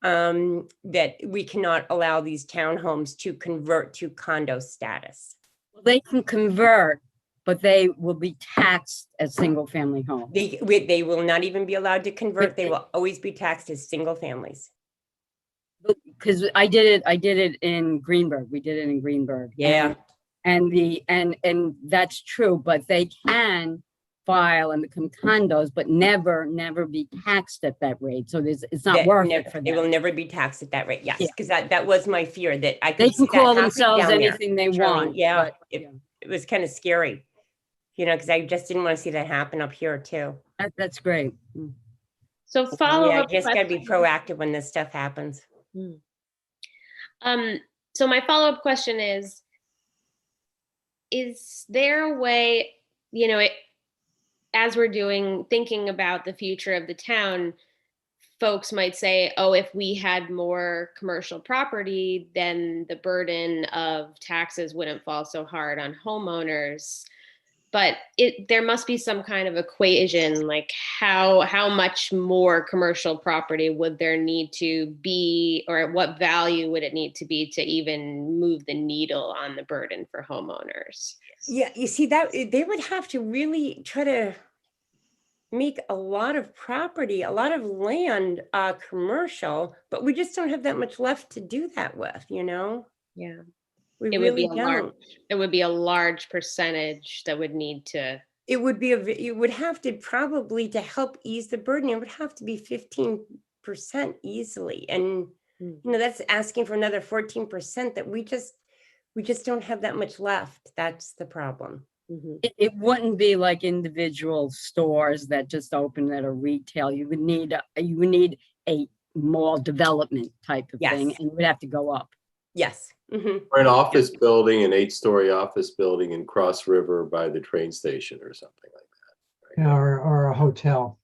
that we cannot allow these townhomes to convert to condo status. They can convert, but they will be taxed as single family homes. They will not even be allowed to convert. They will always be taxed as single families. Because I did it in Greenberg. We did it in Greenberg. Yeah. And that's true, but they can file and become condos, but never be taxed at that rate. So it's not worth it for them. They will never be taxed at that rate. Yes, because that was my fear, that I could. They can call themselves anything they want. Yeah, it was kind of scary, you know, because I just didn't want to see that happen up here too. That's great. So follow up. Yeah, just got to be proactive when this stuff happens. So my follow-up question is there a way, you know, as we're thinking about the future of the town, folks might say, oh, if we had more commercial property, then the burden of taxes wouldn't fall so hard on homeowners. But there must be some kind of equation, like how much more commercial property would there need to be, or what value would it need to be to even move the needle on the burden for homeowners? Yeah, you see that they would have to really try to make a lot of property, a lot of land, commercial, but we just don't have that much left to do that with, you know? Yeah. We It would be really a large, don't. it would be a large percentage that would need to, It would be it would have to probably, to help ease the burden, it would have to be 15% easily. And, you know, that's asking for another 14% that we just don't have that much left. That's the problem. Mhm. It wouldn't be like individual stores that just open that are retail. You would need a mall development type of thing, Yes. and it would have to go up. Yes. Mhm. Or an office building, an 8-story office building in Cross River by the train station or something like that. Or a hotel.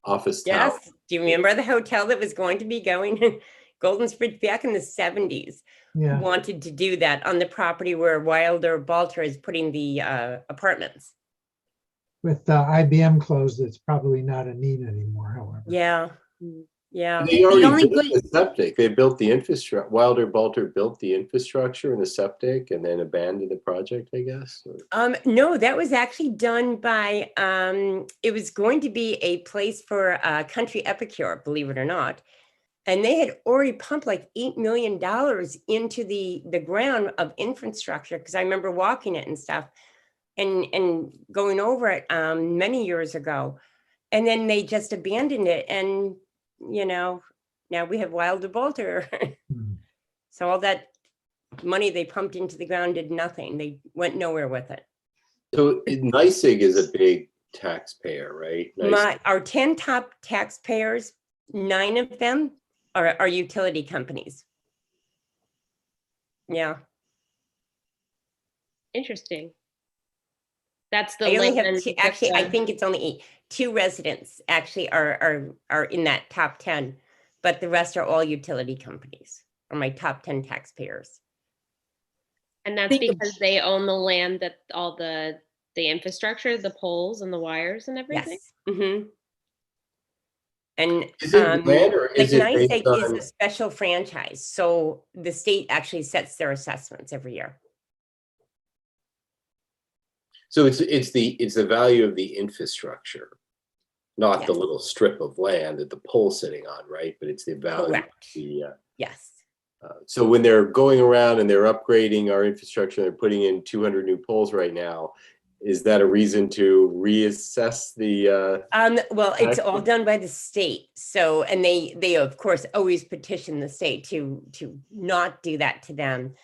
Office tower. Yes. Do you remember the hotel that was going to be going in Golden Bridge back in the 70s? Yeah, Wanted to do that on the property where Wilder Balter is putting the apartments. with IBM closed, it's probably not a need anymore, however. Yeah. Mm. Yeah. They already only built good- the septic. They built the infrastructure. Wilder Balter built the infrastructure and the septic and then abandoned the project, I guess. Or- No, that was actually done by, it was going to be a place for country epicure, believe it or not. And they had already pumped like $8 million into the ground of infrastructure, because I remember walking it and stuff and going over it many years ago. And then they just abandoned it. And, you know, now we have Wilder Bolter. Hmm. So all that money they pumped into the ground did nothing. They went nowhere with it. So NYSEG is a big taxpayer, right? Our 10 top taxpayers, 9 of them are utility companies. Yeah. Interesting. That's the I only have land two, with actually, I the- think it's only 8. 2 residents actually are in that top 10, but the rest are all utility companies, are my top 10 taxpayers. And that's think of- because they own the land that all the infrastructure, the poles and the wires and everything. Yes. Mm-hmm. And Is it land or is it NYSEG based is on? a special franchise, so the state actually sets their assessments every year. So it's the value of the infrastructure, not the Yes. little strip of land that the pole's sitting on, right? But it's the value. Correct. Of the, Yes. so when they're going around and they're upgrading our infrastructure, they're putting in 200 new poles right now. Is that a reason to reassess the? Well, it's all done by the state. So, and they of course always petition the state to not do that to them.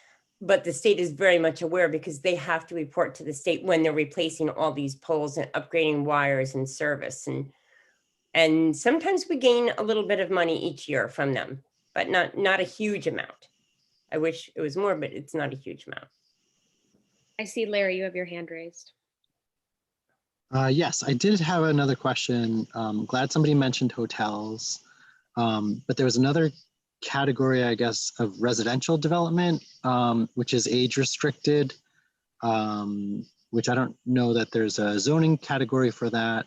But the state is very much aware, because they have to report to the state when they're replacing all these poles and upgrading wires and service. And sometimes we gain a little bit of money each year from them, but not a huge amount. I wish it was more, but it's not a huge amount. I see, Larry, you have your hand raised. Yes, I did have another question. Glad somebody mentioned hotels, but there was another category, I guess, of residential development, which is age restricted, which I don't know that there's a zoning category for that.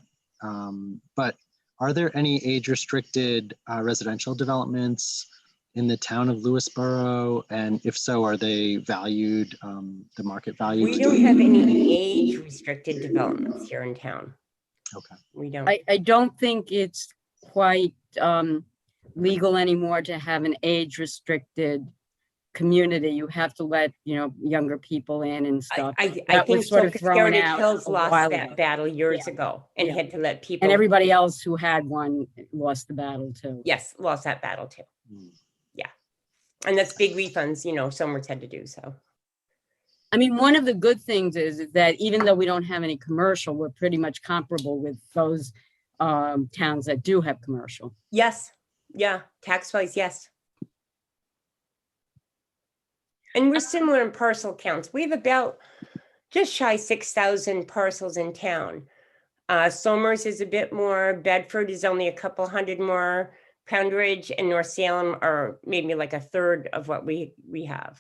But are there any age restricted residential developments in the town of Lewisboro? And if so, are they valued, the market value? We don't have any age restricted developments here in town. Okay. We don't. I don't think it's quite legal anymore to have an age restricted community. You have to let, younger people in and stuff. I That think was sort of thrown Heritage out Hills a lost while that ago. battle years Yeah. ago and Yeah. had to let people. And everybody else who had one lost the battle too. Yes, lost that battle too. Hmm. Yeah. And that's big refunds, Somers had to do so. I mean, one of the good things is that even though we don't have any commercial, we're pretty much comparable with those towns that do have commercial. Yes. Yeah. Tax wise, yes. And we're similar in parcel counts. We have about just shy 6,000 parcels in town. Somers is a bit more. Bedford is only a couple hundred more. Pound Ridge and North Salem are maybe like a third of what we have.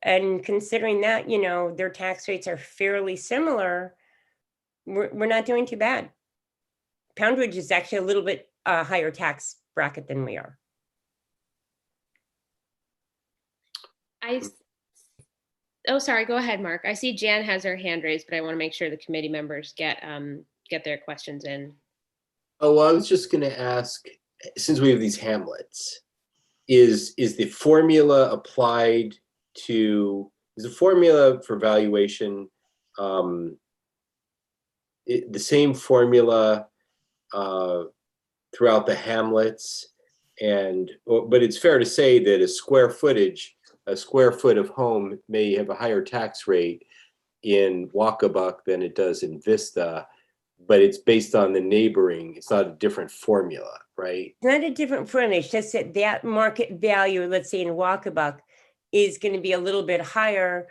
And considering that, their tax rates are fairly similar, we're not doing too bad. Pound Ridge is actually a little bit higher tax bracket than we are. Oh, sorry, go ahead, Mark. I see Jan has her hand raised, but I want to make sure the committee members get get their questions in. Oh, well, I was just going to ask, since we have these hamlets, is the formula applied to, is the formula for valuation the same formula throughout the hamlets? But it's fair to say that a square foot of home may have a higher tax rate in Walkabuck than it does in Vista, but it's based on the neighboring. It's not a different formula, right? Not a different formula. It's just that that market value, let's say in Walkabuck, is going to be a little bit higher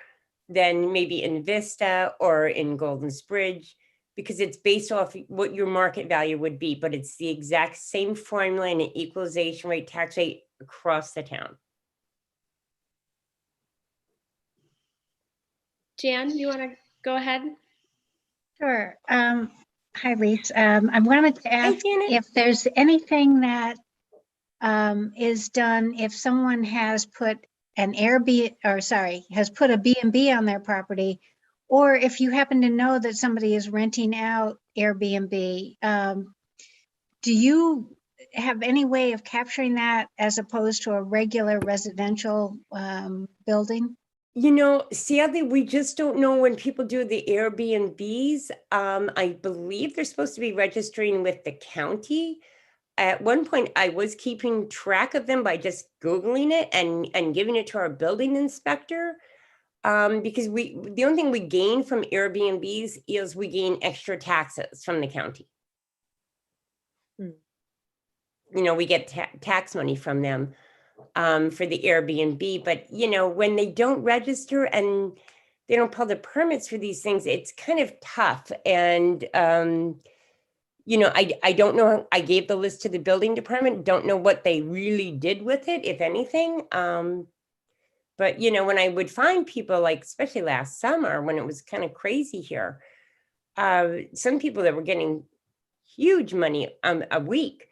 than maybe in Vista or in Golden's Bridge, because it's based off what your market value would be, but it's the exact same formula and an equalization rate, tax rate across the town. Jan, you want to go ahead? Sure. Hi, Lise. I wanted to ask Janet. if there's anything that is done if someone has put an Airbnb, or sorry, has put a B&B on their property, or if you happen to know that somebody is renting out Airbnb, do you have any way of capturing that as opposed to a regular residential building? You know, sadly, we just don't know when people do the Airbnbs. I believe they're supposed to be registering with the county. At one point, I was keeping track of them by just Googling it and giving it to our building inspector. Because the only thing we gain from Airbnbs is we gain extra taxes from the county. You know, we get tax money from them. For the Airbnb, but you know, when they don't register and they don't pull the permits for these things, it's kind of tough. And you know, I don't know. I gave the list to the building department. Don't know what they really did with it, if anything. But you know, when I would find people, like especially last summer when it was kind of crazy here, some people that were getting huge money a week.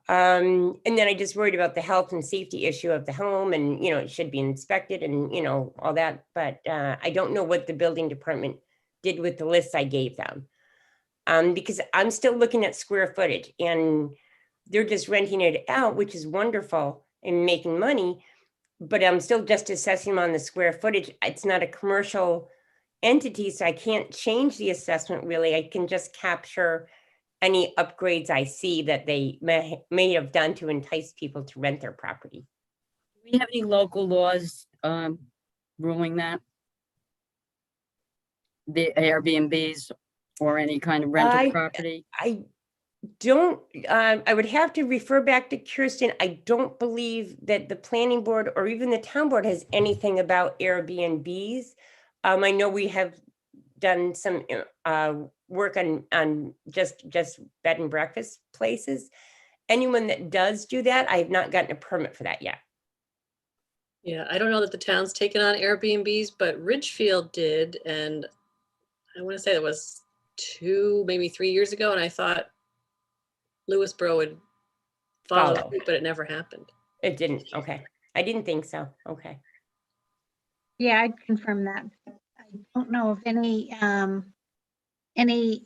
And then I just worried about the health and safety issue of the home, and you know, it should be inspected and you know, all that. But I don't know what the building department did with the list I gave them, because I'm still looking at square footage, and they're just renting it out, which is wonderful and making money. But I'm still just assessing them on the square footage. It's not a commercial entity, so I can't change the assessment really. I can just capture any upgrades I see that they may have done to entice people to rent their property. Do we have any local laws ruling that? The Airbnbs or any kind of rental property? I don't, I would have to refer back to Kirsten. I don't believe that the planning board or even the town board has anything about Airbnbs. I know we have done some work on just bed and breakfast places. Anyone that does do that, I have not gotten a permit for that yet. Yeah, I don't know that the town's taken on Airbnbs, but Ridgefield did, and I want to say it was 2, maybe 3 years ago, and I thought Lewisboro would follow suit, but it never happened. It didn't. Okay, I didn't think so. Okay. Yeah, I'd confirm that. I don't know of any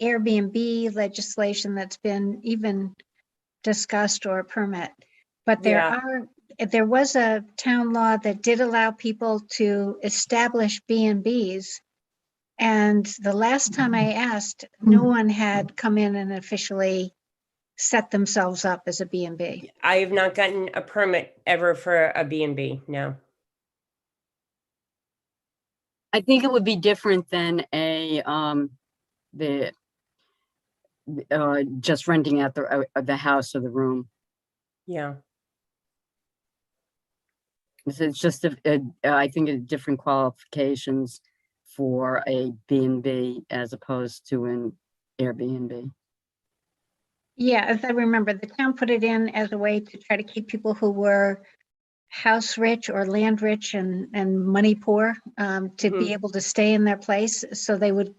Airbnb legislation that's been even discussed or permit, but there was a town law that did allow people to establish B&Bs. And the last time I asked, no one had come in and officially set themselves up as a B&B. I have not gotten a permit ever for a B&B, no. I think it would be different than a just renting out the house or the room. Yeah. It's just I think it's different qualifications for a B&B as opposed to an Airbnb. Yeah, as I remember, the town put it in as a way to try to keep people who were house rich or land rich and money poor to be able to stay in their place. So they would,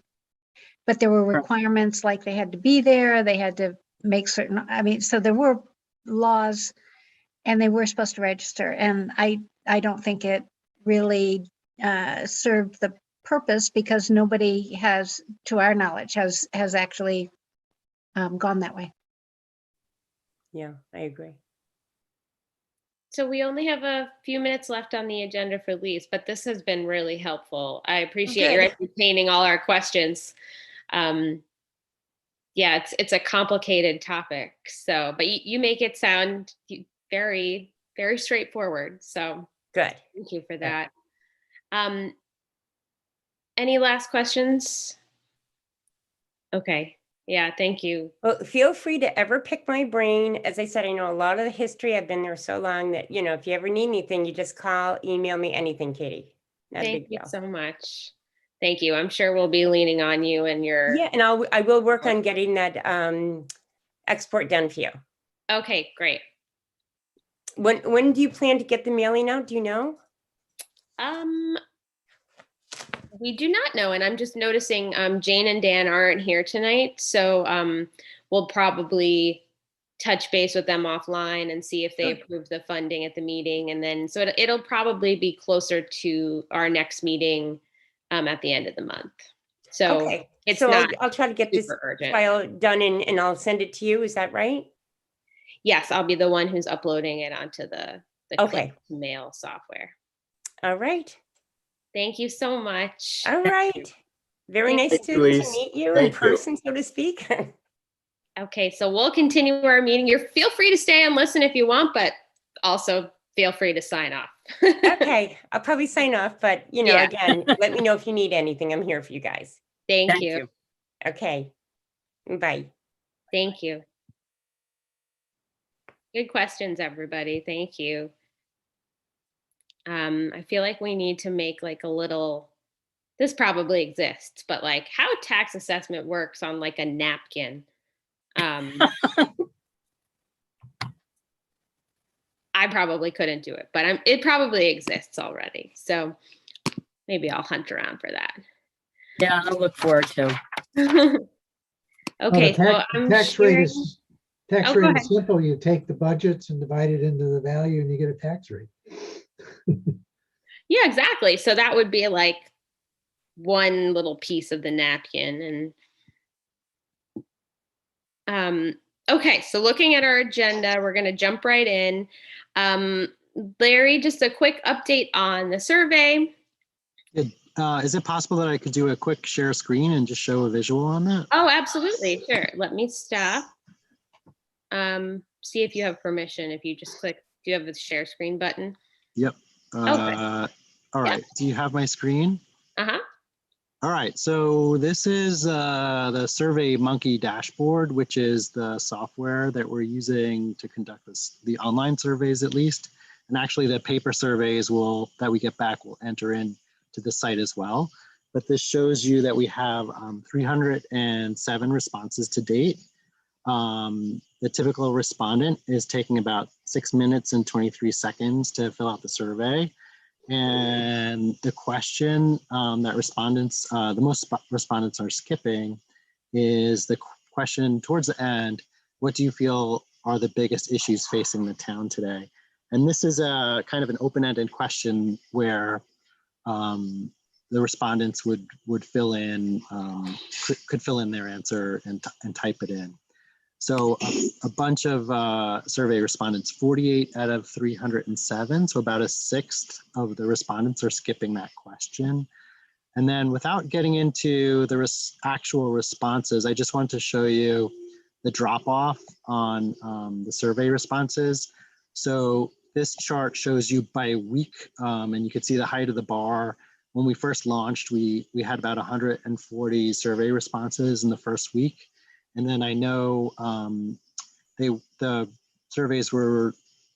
but there were requirements like they had to be there, they had to make certain, I mean, so there were laws and they were supposed to register. And I don't think it really served the purpose because nobody has, to our knowledge, has actually gone that way. Yeah, I agree. So we only have a few minutes left on the agenda for lease, but this has been really helpful. I appreciate your Good. entertaining all our questions. Yeah, it's a complicated topic. So, but you make it sound very, very straightforward. So Good. thank you for that. Any last questions? Okay. Yeah, thank you. Well, feel free to ever pick my brain. As I said, I know a lot of the history. I've been there so long that, you know, if you ever need anything, you just call, email me, anything, Katie. Not a Thank big you deal. so much. Thank you. I'm sure we'll be leaning on you and your. Yeah, and I will work on getting that export done for you. Okay, great. When do you plan to get the mailing out? Do you know? We do not know, and I'm just noticing Jane and Dan aren't here tonight, so we'll probably touch base with them offline and see if they approve the funding at the meeting, and then so it'll probably be closer to our next meeting at the end of the month. So Okay, it's so not I'll try to get this super urgent. file done and I'll send it to you. Is that right? Yes, I'll be the one who's uploading it onto the Okay. Click Mail software. All right. Thank you so much. All right. Very Thank nice you, to Elise. meet you in Thank you. person, so to speak. Okay, so we'll continue our meeting. Feel free to stay and listen if you want, but also feel free to sign off. Okay, I'll probably sign off, but you know, Yeah. again, let me know if you need anything. I'm here for you guys. Thank you. Okay. Bye. Thank you. Good questions, everybody. Thank you. I feel like we need to make like a little, this probably exists, but like how tax assessment works on like a napkin. I probably couldn't do it, but it probably exists already. So maybe I'll hunt around for that. Yeah, I'll look forward to. The Okay, so I'm tax rate sharing. is tax Oh, go rate ahead. is simple. You take the budgets and divide it into the value and you get a tax rate. Yeah, exactly. So that would be like one little piece of the napkin. And okay, so looking at our agenda, we're going to jump right in. Larry, just a quick update on the survey. Is it possible that I could do a quick share screen and just show a visual on that? Oh, absolutely. Sure. Let me stop. See if you have permission. If you just click, do you have the share screen button? Yep. Okay. All right. Do you have my screen? Uh-huh. All right. So this is the Surveymonkey Dashboard, which is the software that we're using to conduct the online surveys, at least. And actually, the paper surveys that we get back will enter in to the site as well. But this shows you that we have 307 responses to date. The typical respondent is taking about 6 minutes and 23 seconds to fill out the survey. And the question that the most respondents are skipping is the question towards the end: what do you feel are the biggest issues facing the town today? And this is a kind of an open-ended question where the respondents would fill in, could fill in their answer and type it in. So a bunch of survey respondents, 48 out of 307, so about a sixth of the respondents are skipping that question. And then without getting into the actual responses, I just want to show you the drop-off on the survey responses. So this chart shows you by week, and you can see the height of the bar. When we first launched, we had about 140 survey responses in the first week. And then I know the surveys were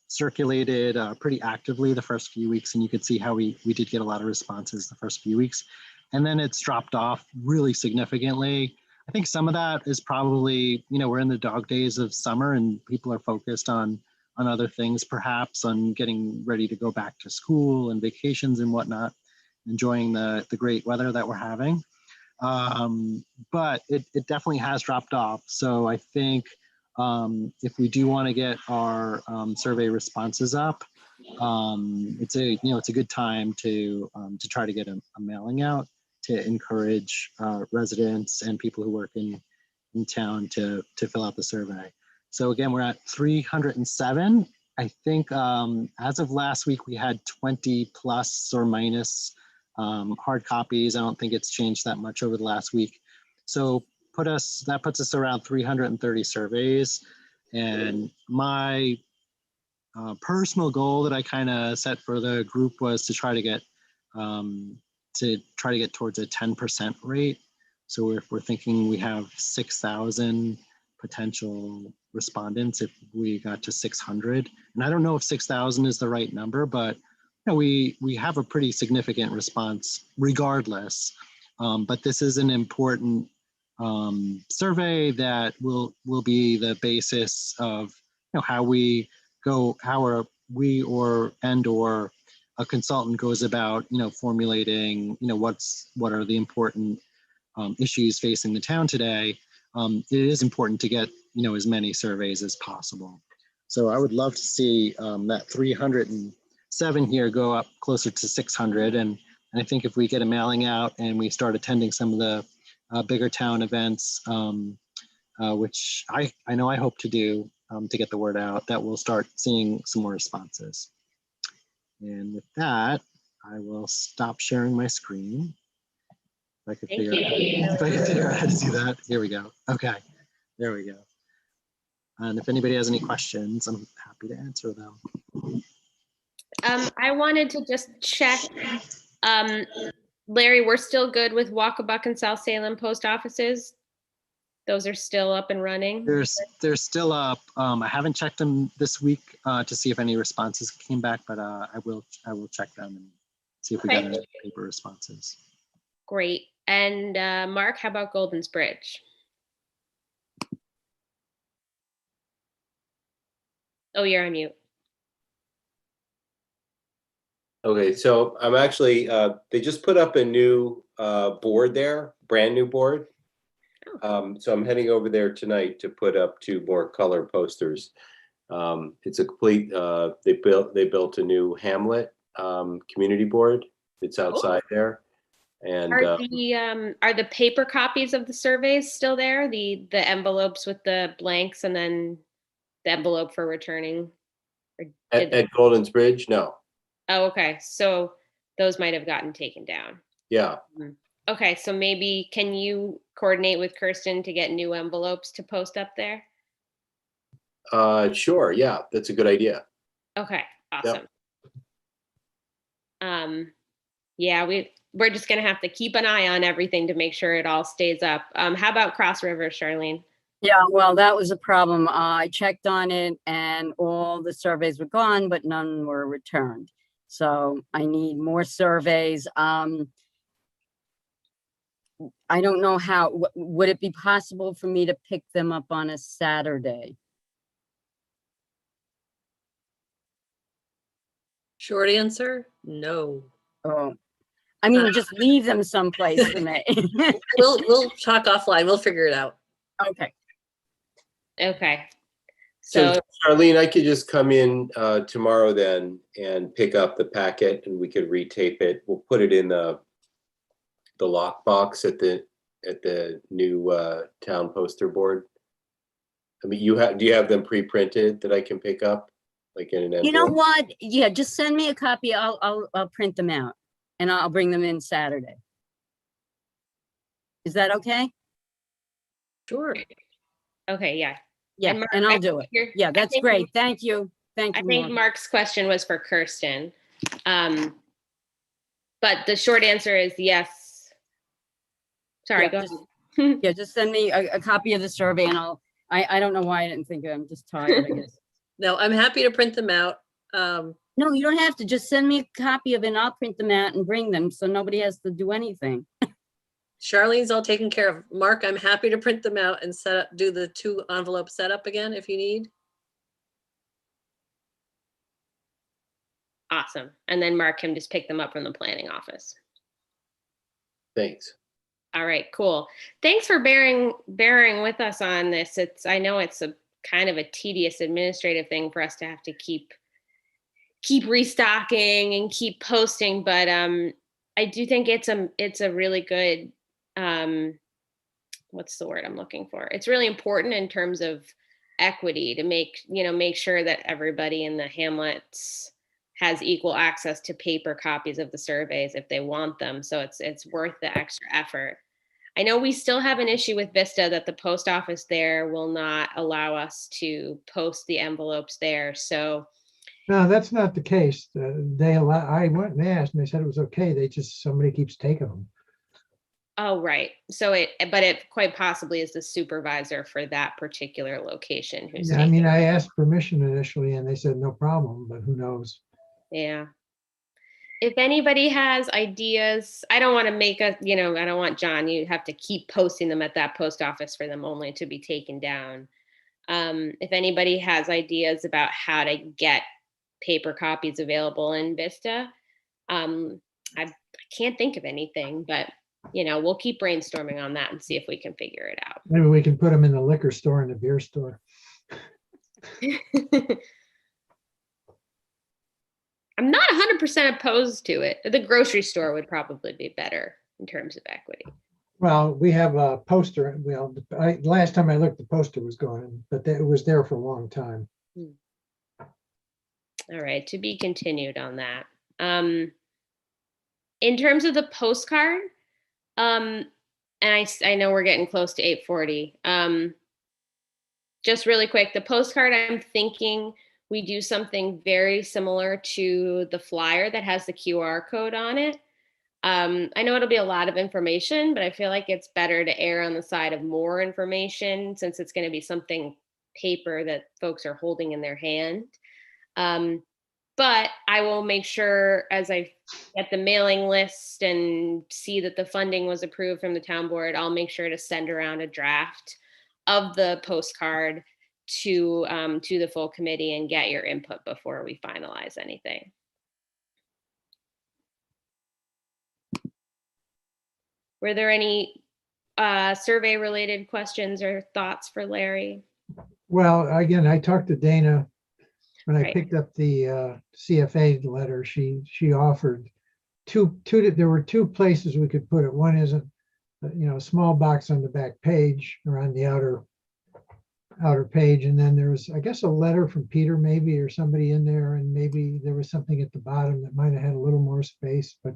circulated pretty actively the first few weeks, and you could see how we did get a lot of responses the first few weeks. And then it's dropped off really significantly. I think some of that is probably, we're in the dog days of summer and people are focused on other things, perhaps on getting ready to go back to school and vacations and whatnot, enjoying the great weather that we're having. But it definitely has dropped off. So I think if we do want to get our survey responses up, it's a good time to try to get a mailing out to encourage residents and people who work in in town to fill out the survey. So again, we're at 307. I think as of last week, we had 20 plus or minus hard copies. I don't think it's changed that much over the last week. So that puts us around 330 surveys. And my personal goal that I kind of set for the group was to try to get towards a 10% rate. So if we're thinking we have 6,000 potential respondents, if we got to 600, and I don't know if 6,000 is the right number, but we have a pretty significant response regardless. But this is an important survey that will be the basis of how we go, how we or a consultant goes about formulating what are the important issues facing the town today. It is important to get as many surveys as possible. So I would love to see that 307 here go up closer to 600, and I think if we get a mailing out and we start attending some of the bigger town events, which I know I hope to do to get the word out, that we'll start seeing some more responses. And with that, I will stop sharing my screen. If I could figure out how to do that. Here we go. Okay, there we go. And if anybody has any questions, I'm happy to answer them. I wanted to just check, Larry, we're still good with Wacabuck and South Salem post offices? Those are still up and running? They're still up. I haven't checked them this week to see if any responses came back, but I will check them and see if we got any paper responses. Great. And Mark, how about Golden's Bridge? Oh, you're on mute. Okay, so I'm actually, they just put up a new board there, brand new board. So I'm heading over there tonight to put up 2 more color posters. It's a complete, they built a new Hamlet community board. It's outside there. And are the paper copies of the surveys still there? The envelopes with the blanks and then the envelope for returning? at Golden's Bridge? No. Oh, okay. So those might have gotten taken down. Yeah. Okay, so maybe can you coordinate with Kirsten to get new envelopes to post up there? Sure. Yeah, that's a good idea. Okay, awesome. Yep. Yeah, we're just gonna have to keep an eye on everything to make sure it all stays up. How about Cross River, Charlene? Yeah, well, that was a problem. I checked on it and all the surveys were gone, but none were returned. So I need more surveys. I don't know how, would it be possible for me to pick them up on a Saturday? Short answer, no. Oh, I mean, just leave them someplace for me. We'll talk offline. We'll figure it out. Okay. Okay. So Charlene, I could just come in tomorrow then and pick up the packet and we could retape it. We'll put it in the lockbox at the new town poster board. I mean, do you have them pre-printed that I can pick up, like in an envelope? You know what? Yeah, just send me a copy. I'll print them out and I'll bring them in Saturday. Is that okay? Sure. Okay, yeah. Yeah, Mark, and I'll do it. Yeah, that's great. Thank you. Thank you. I think Mark. Mark's question was for Kirsten. But the short answer is yes. Sorry, Yeah, go just, ahead. yeah, just send me a copy of the survey and I don't know why I didn't think of it. I'm just tired, I guess. No, I'm happy to print them out. No, you don't have to. Just send me a copy of it and I'll print them out and bring them so nobody has to do anything. Charlene's all taken care of. Mark, I'm happy to print them out and do the 2 envelope setup again if you need. Awesome. And then Mark can just pick them up from the planning office. Thanks. All right, cool. Thanks for bearing with us on this. I know it's a kind of a tedious administrative thing for us to have to keep restocking and keep posting, but I do think it's a really good what's the word I'm looking for? It's really important in terms of equity to make sure that everybody in the hamlets has equal access to paper copies of the surveys if they want them. So it's worth the extra effort. I know we still have an issue with Vista that the post office there will not allow us to post the envelopes there. So No, that's not the case. I went and asked and they said it was okay. Somebody keeps taking them. oh, right. So but it quite possibly is the supervisor for that particular location who's Yeah, I mean, taking. I asked permission initially and they said no problem, but who knows? Yeah. If anybody has ideas, I don't want to make I don't want John, you have to keep posting them at that post office for them only to be taken down. If anybody has ideas about how to get paper copies available in Vista, I can't think of anything, but we'll keep brainstorming on that and see if we can figure it out. Maybe we can put them in the liquor store and the beer store. I'm not 100% opposed to it. The grocery store would probably be better in terms of equity. Well, we have a poster. Well, last time I looked, the poster was gone, but it was there for a long time. All right, to be continued on that. In terms of the postcard, and I know we're getting close to 8:40. Just really quick, the postcard, I'm thinking we do something very similar to the flyer that has the QR code on it. I know it'll be a lot of information, but I feel like it's better to err on the side of more information since it's going to be something paper that folks are holding in their hand. But I will make sure as I get the mailing list and see that the funding was approved from the town board, I'll make sure to send around a draft of the postcard to the full committee and get your input before we finalize anything. Were there any survey related questions or thoughts for Larry? Well, again, I talked to Dana when I Right. picked up the CFA letter. She offered there were two places we could put it. One is a small box on the back page or on the outer page, and then there's, I guess, a letter from Peter maybe or somebody in there, and maybe there was something at the bottom that might have had a little more space, but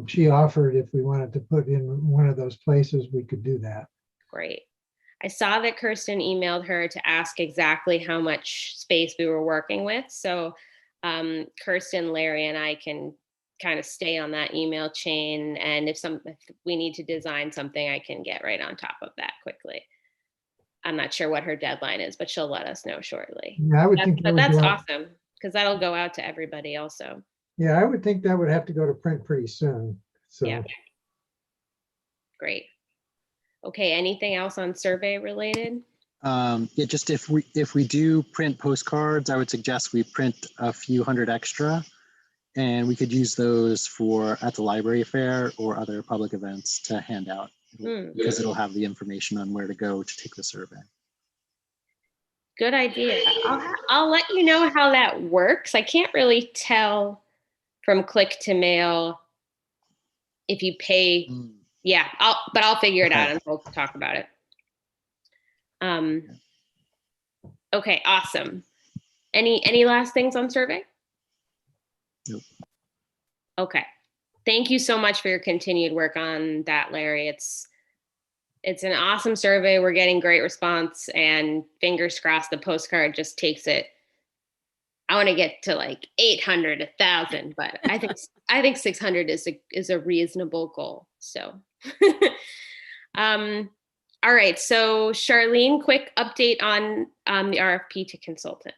she offered if we wanted to put in one of those places, we could do that. Great. I saw that Kirsten emailed her to ask exactly how much space we were working with. So Kirsten, Larry, and I can kind of stay on that email chain. And if we need to design something, I can get right on top of that quickly. I'm not sure what her deadline is, but she'll let us know shortly. Yeah, I would think. But that's awesome because that'll go out to everybody also. Yeah, I would think that would have to go to print pretty soon. So. Yeah. Great. Okay, anything else on survey related? Yeah, just if we do print postcards, I would suggest we print a few hundred extra, and we could use those at the library fair or other public events to hand out because it'll have the information on where to go to take the survey. Good idea. I'll let you know how that works. I can't really tell from click to mail if you pay. Yeah, but I'll figure it out and we'll talk about it. Okay, awesome. Any last things on survey? Nope. Okay. Thank you so much for your continued work on that, Larry. It's an awesome survey. We're getting great response, and fingers crossed the postcard just takes it. I want to get to like 800, 1,000, but I think 600 is a reasonable goal. So, all right. So Charlene, quick update on the RFP to consultant.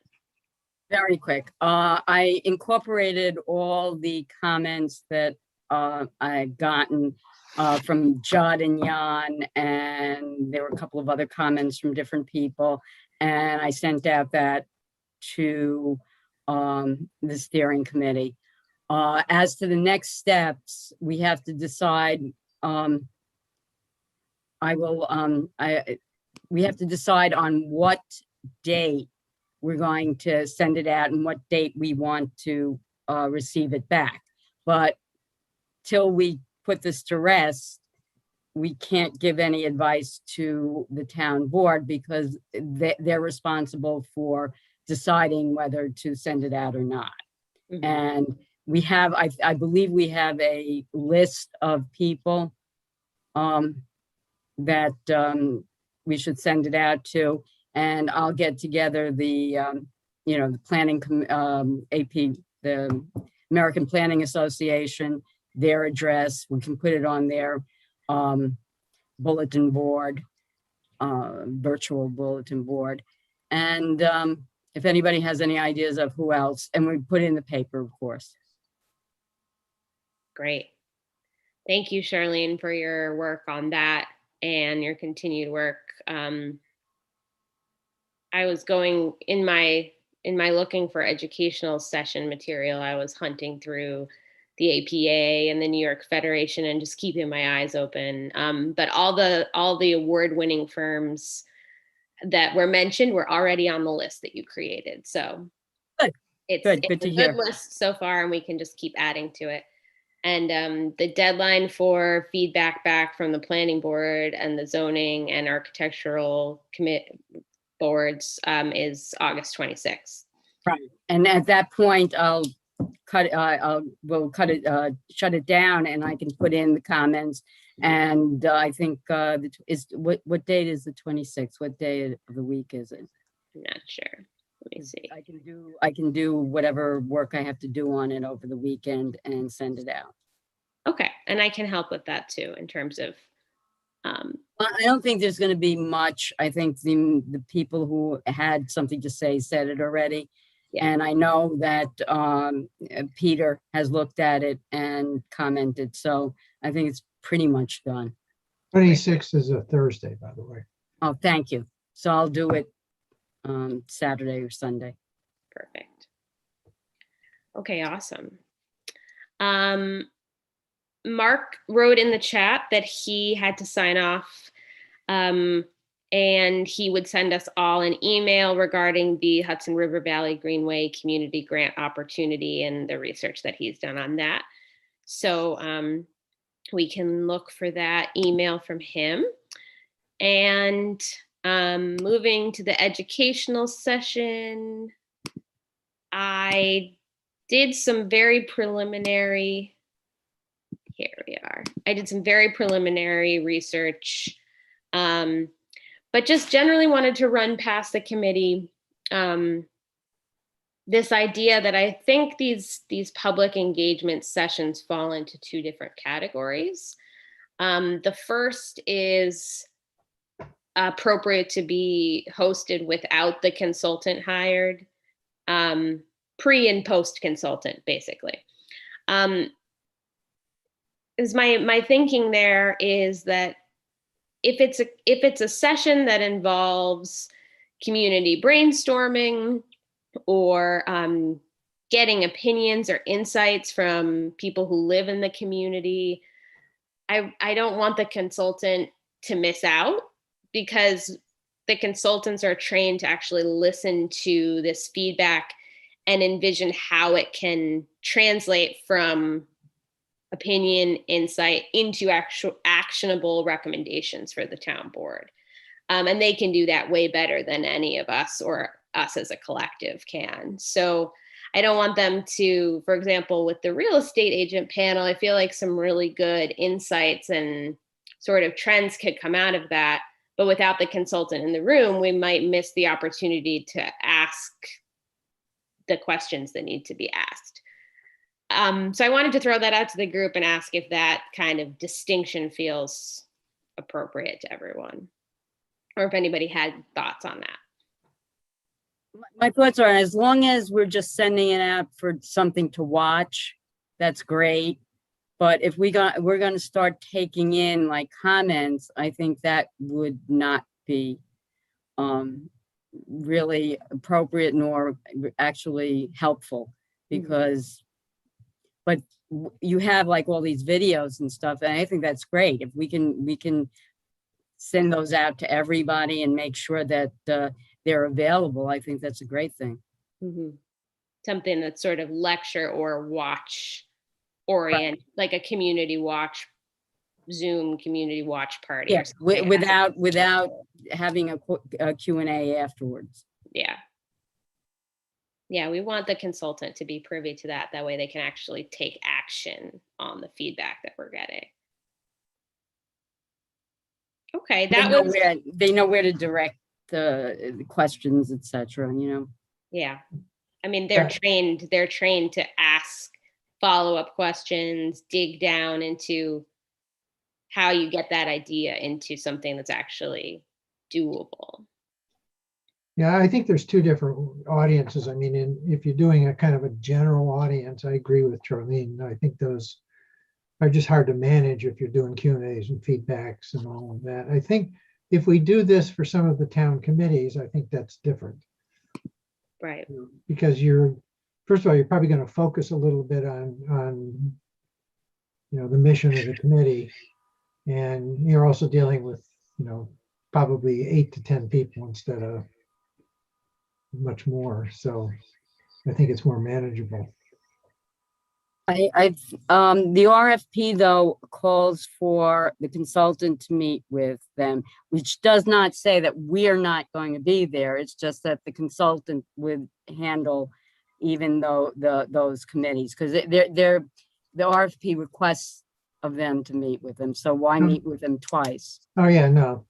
Very quick. I incorporated all the comments that I've gotten from Judd and Jan, and there were a couple of other comments from different people, and I sent out that to the steering committee. As to the next steps, we have to decide. We have to decide on what date we're going to send it out and what date we want to receive it back. But till we put this to rest, we can't give any advice to the town board because they're responsible for deciding whether to send it out or not. Mhm. And we have, I believe we have a list of people that we should send it out to. And I'll get together the, the planning, AP, the American Planning Association, their address. We can put it on their bulletin board, virtual bulletin board. And if anybody has any ideas of who else, and we put it in the paper, of course. Great. Thank you, Charlene, for your work on that and your continued work. I was going in my looking for educational session material, I was hunting through the APA and the New York Federation and just keeping my eyes open. But all the award-winning firms that were mentioned were already on the list that you created. So Good. it's Good a to good hear. list so far, and we can just keep adding to it. And the deadline for feedback back from the planning board and the zoning and architectural boards is August 26th. Right. And at that point, I'll cut it, we'll cut it, shut it down, and I can put in the comments. And I think what date is the 26th? What day of the week is it? I'm not sure. Let me see. I can do whatever work I have to do on it over the weekend and send it out. Okay, and I can help with that too in terms of. I don't think there's going to be much. I think the people who had something to say said it already. Yeah. And I know that Peter has looked at it and commented. So I think it's pretty much done. 26th is a Thursday, by the way. Oh, thank you. So I'll do it Saturday or Sunday. Perfect. Okay, awesome. Mark wrote in the chat that he had to sign off and he would send us all an email regarding the Hudson River Valley Greenway Community Grant opportunity and the research that he's done on that. So we can look for that email from him. And moving to the educational session, I did some very preliminary, here we are. I did some very preliminary research, but just generally wanted to run past the committee this idea that I think these public engagement sessions fall into two different categories. The first is appropriate to be hosted without the consultant hired, pre and post consultant, basically. Is my thinking there is that if it's a session that involves community brainstorming or getting opinions or insights from people who live in the community, I don't want the consultant to miss out, because the consultants are trained to actually listen to this feedback and envision how it can translate from opinion, insight into actual actionable recommendations for the town board. And they can do that way better than any of us or us as a collective can. So I don't want them to, for example, with the real estate agent panel, I feel like some really good insights and sort of trends could come out of that. But without the consultant in the room, we might miss the opportunity to ask the questions that need to be asked. So I wanted to throw that out to the group and ask if that kind of distinction feels appropriate to everyone, or if anybody had thoughts on that. My thoughts are, as long as we're just sending it out for something to watch, that's great. But if we're going to start taking in like comments, I think that would not be really appropriate nor actually helpful, because but you have like all these videos and stuff, and I think that's great. If we can send those out to everybody and make sure that they're available, I think that's a great thing. Mm-hmm. Something that's sort of lecture or watch orient, like a community watch Zoom community watch party. or Yeah, something. without having a Q&A afterwards. Yeah. Yeah, we want the consultant to be privy to that. That way they can actually take action on the feedback that we're getting. Okay, They know where to direct the questions, et cetera, you know. yeah. I mean, they're trained to ask follow-up questions, dig down into how you get that idea into something that's actually doable. Yeah, I think there's two different audiences. I mean, if you're doing a kind of a general audience, I agree with Charlene. I think those are just hard to manage if you're doing Q&As and feedbacks and all of that. I think if we do this for some of the town committees, I think that's different. Right. Because first of all, you're probably going to focus a little bit on the mission of the committee. And you're also dealing with, probably 8 to 10 people instead of much more. So I think it's more manageable. The RFP though calls for the consultant to meet with them, which does not say that we are not going to be there. It's just that the consultant would handle even though those committees, because the RFP requests of them to meet with them. So why meet with them twice? Oh yeah, no,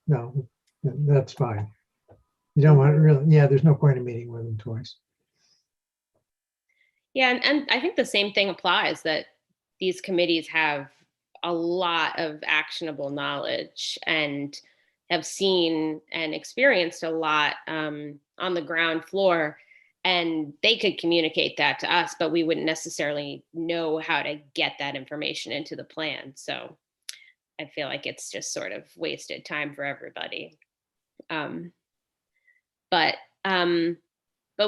that's fine. You don't want to really, there's no point in meeting with them twice. Yeah, and I think the same thing applies, that these committees have a lot of actionable knowledge and have seen and experienced a lot on the ground floor, and they could communicate that to us, but we wouldn't necessarily know how to get that information into the plan. So I feel like it's just sort of wasted time for everybody. But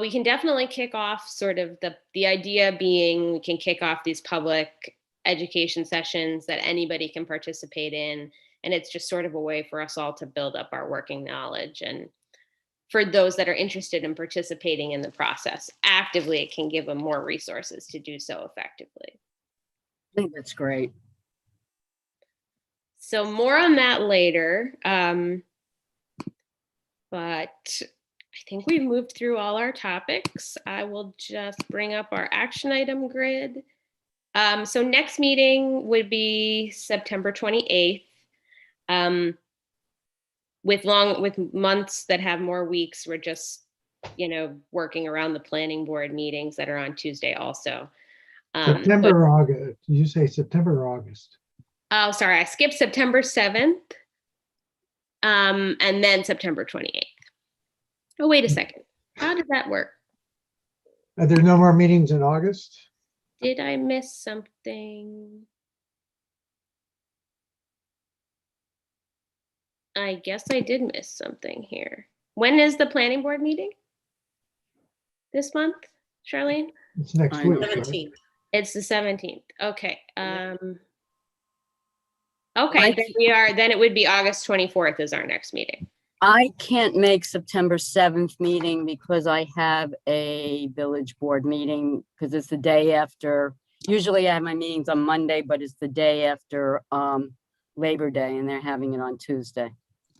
we can definitely kick off sort of the idea being we can kick off these public education sessions that anybody can participate in. And it's just sort of a way for us all to build up our working knowledge. And for those that are interested in participating in the process actively, it can give them more resources to do so effectively. I think that's great. So more on that later. But I think we've moved through all our topics. I will just bring up our action item grid. So next meeting would be September 28th. With months that have more weeks, we're just, working around the planning board meetings that are on Tuesday also. September or August? Did you say September or August? Oh, sorry, I skipped September 7th. And then September 28th. Oh, wait a second. How did that work? Are there no more meetings in August? Did I miss something? I guess I did miss something here. When is the planning board meeting? This month, Charlene? It's next week. 17th. It's the 17th. Okay. Yeah. Okay, then it would be August 24th is our next meeting. I can't make September 7th meeting because I have a village board meeting because it's the day after. Usually I have my meetings on Monday, but it's the day after Labor Day and they're having it on Tuesday.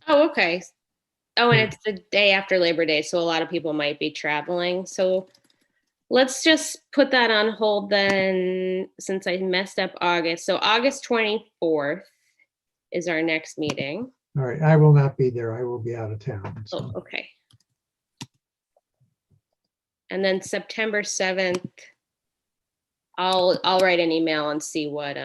Oh, okay. Oh, and it's the day after Labor Day, so a lot of people might be traveling. So let's just put that on hold then, since I messed up August. So August 24th is our next meeting. All right, I will not be there. I will be out of town. So. Oh, okay. And then September 7th, I'll write an email and see what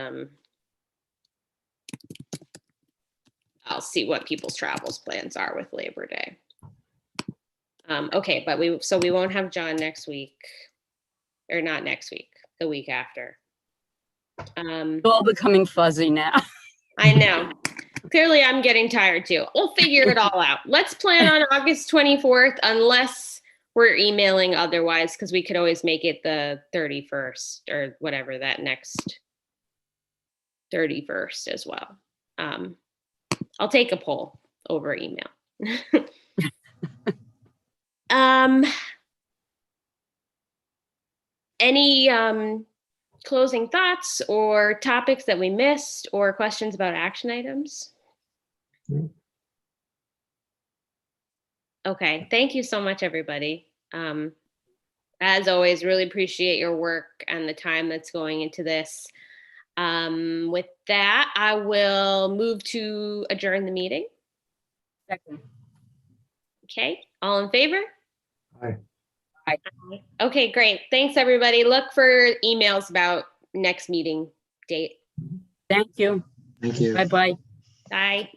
I'll see what people's travels plans are with Labor Day. Okay, but we won't have John next week, or not next week, the week after. It's all becoming fuzzy now. I know. Clearly, I'm getting tired too. We'll figure it all out. Let's plan on August 24th, unless we're emailing otherwise, because we could always make it the 31st or whatever, that next 31st as well. I'll take a poll over email. closing thoughts or topics that we missed or questions about action items? No. Okay, thank you so much, everybody. As always, really appreciate your work and the time that's going into this. With that, I will move to adjourn the meeting. Second. Okay, all in favor? Aye. Okay, great. Thanks, everybody. Look for emails about next meeting date. Thank you. Thank you. Bye-bye. Bye.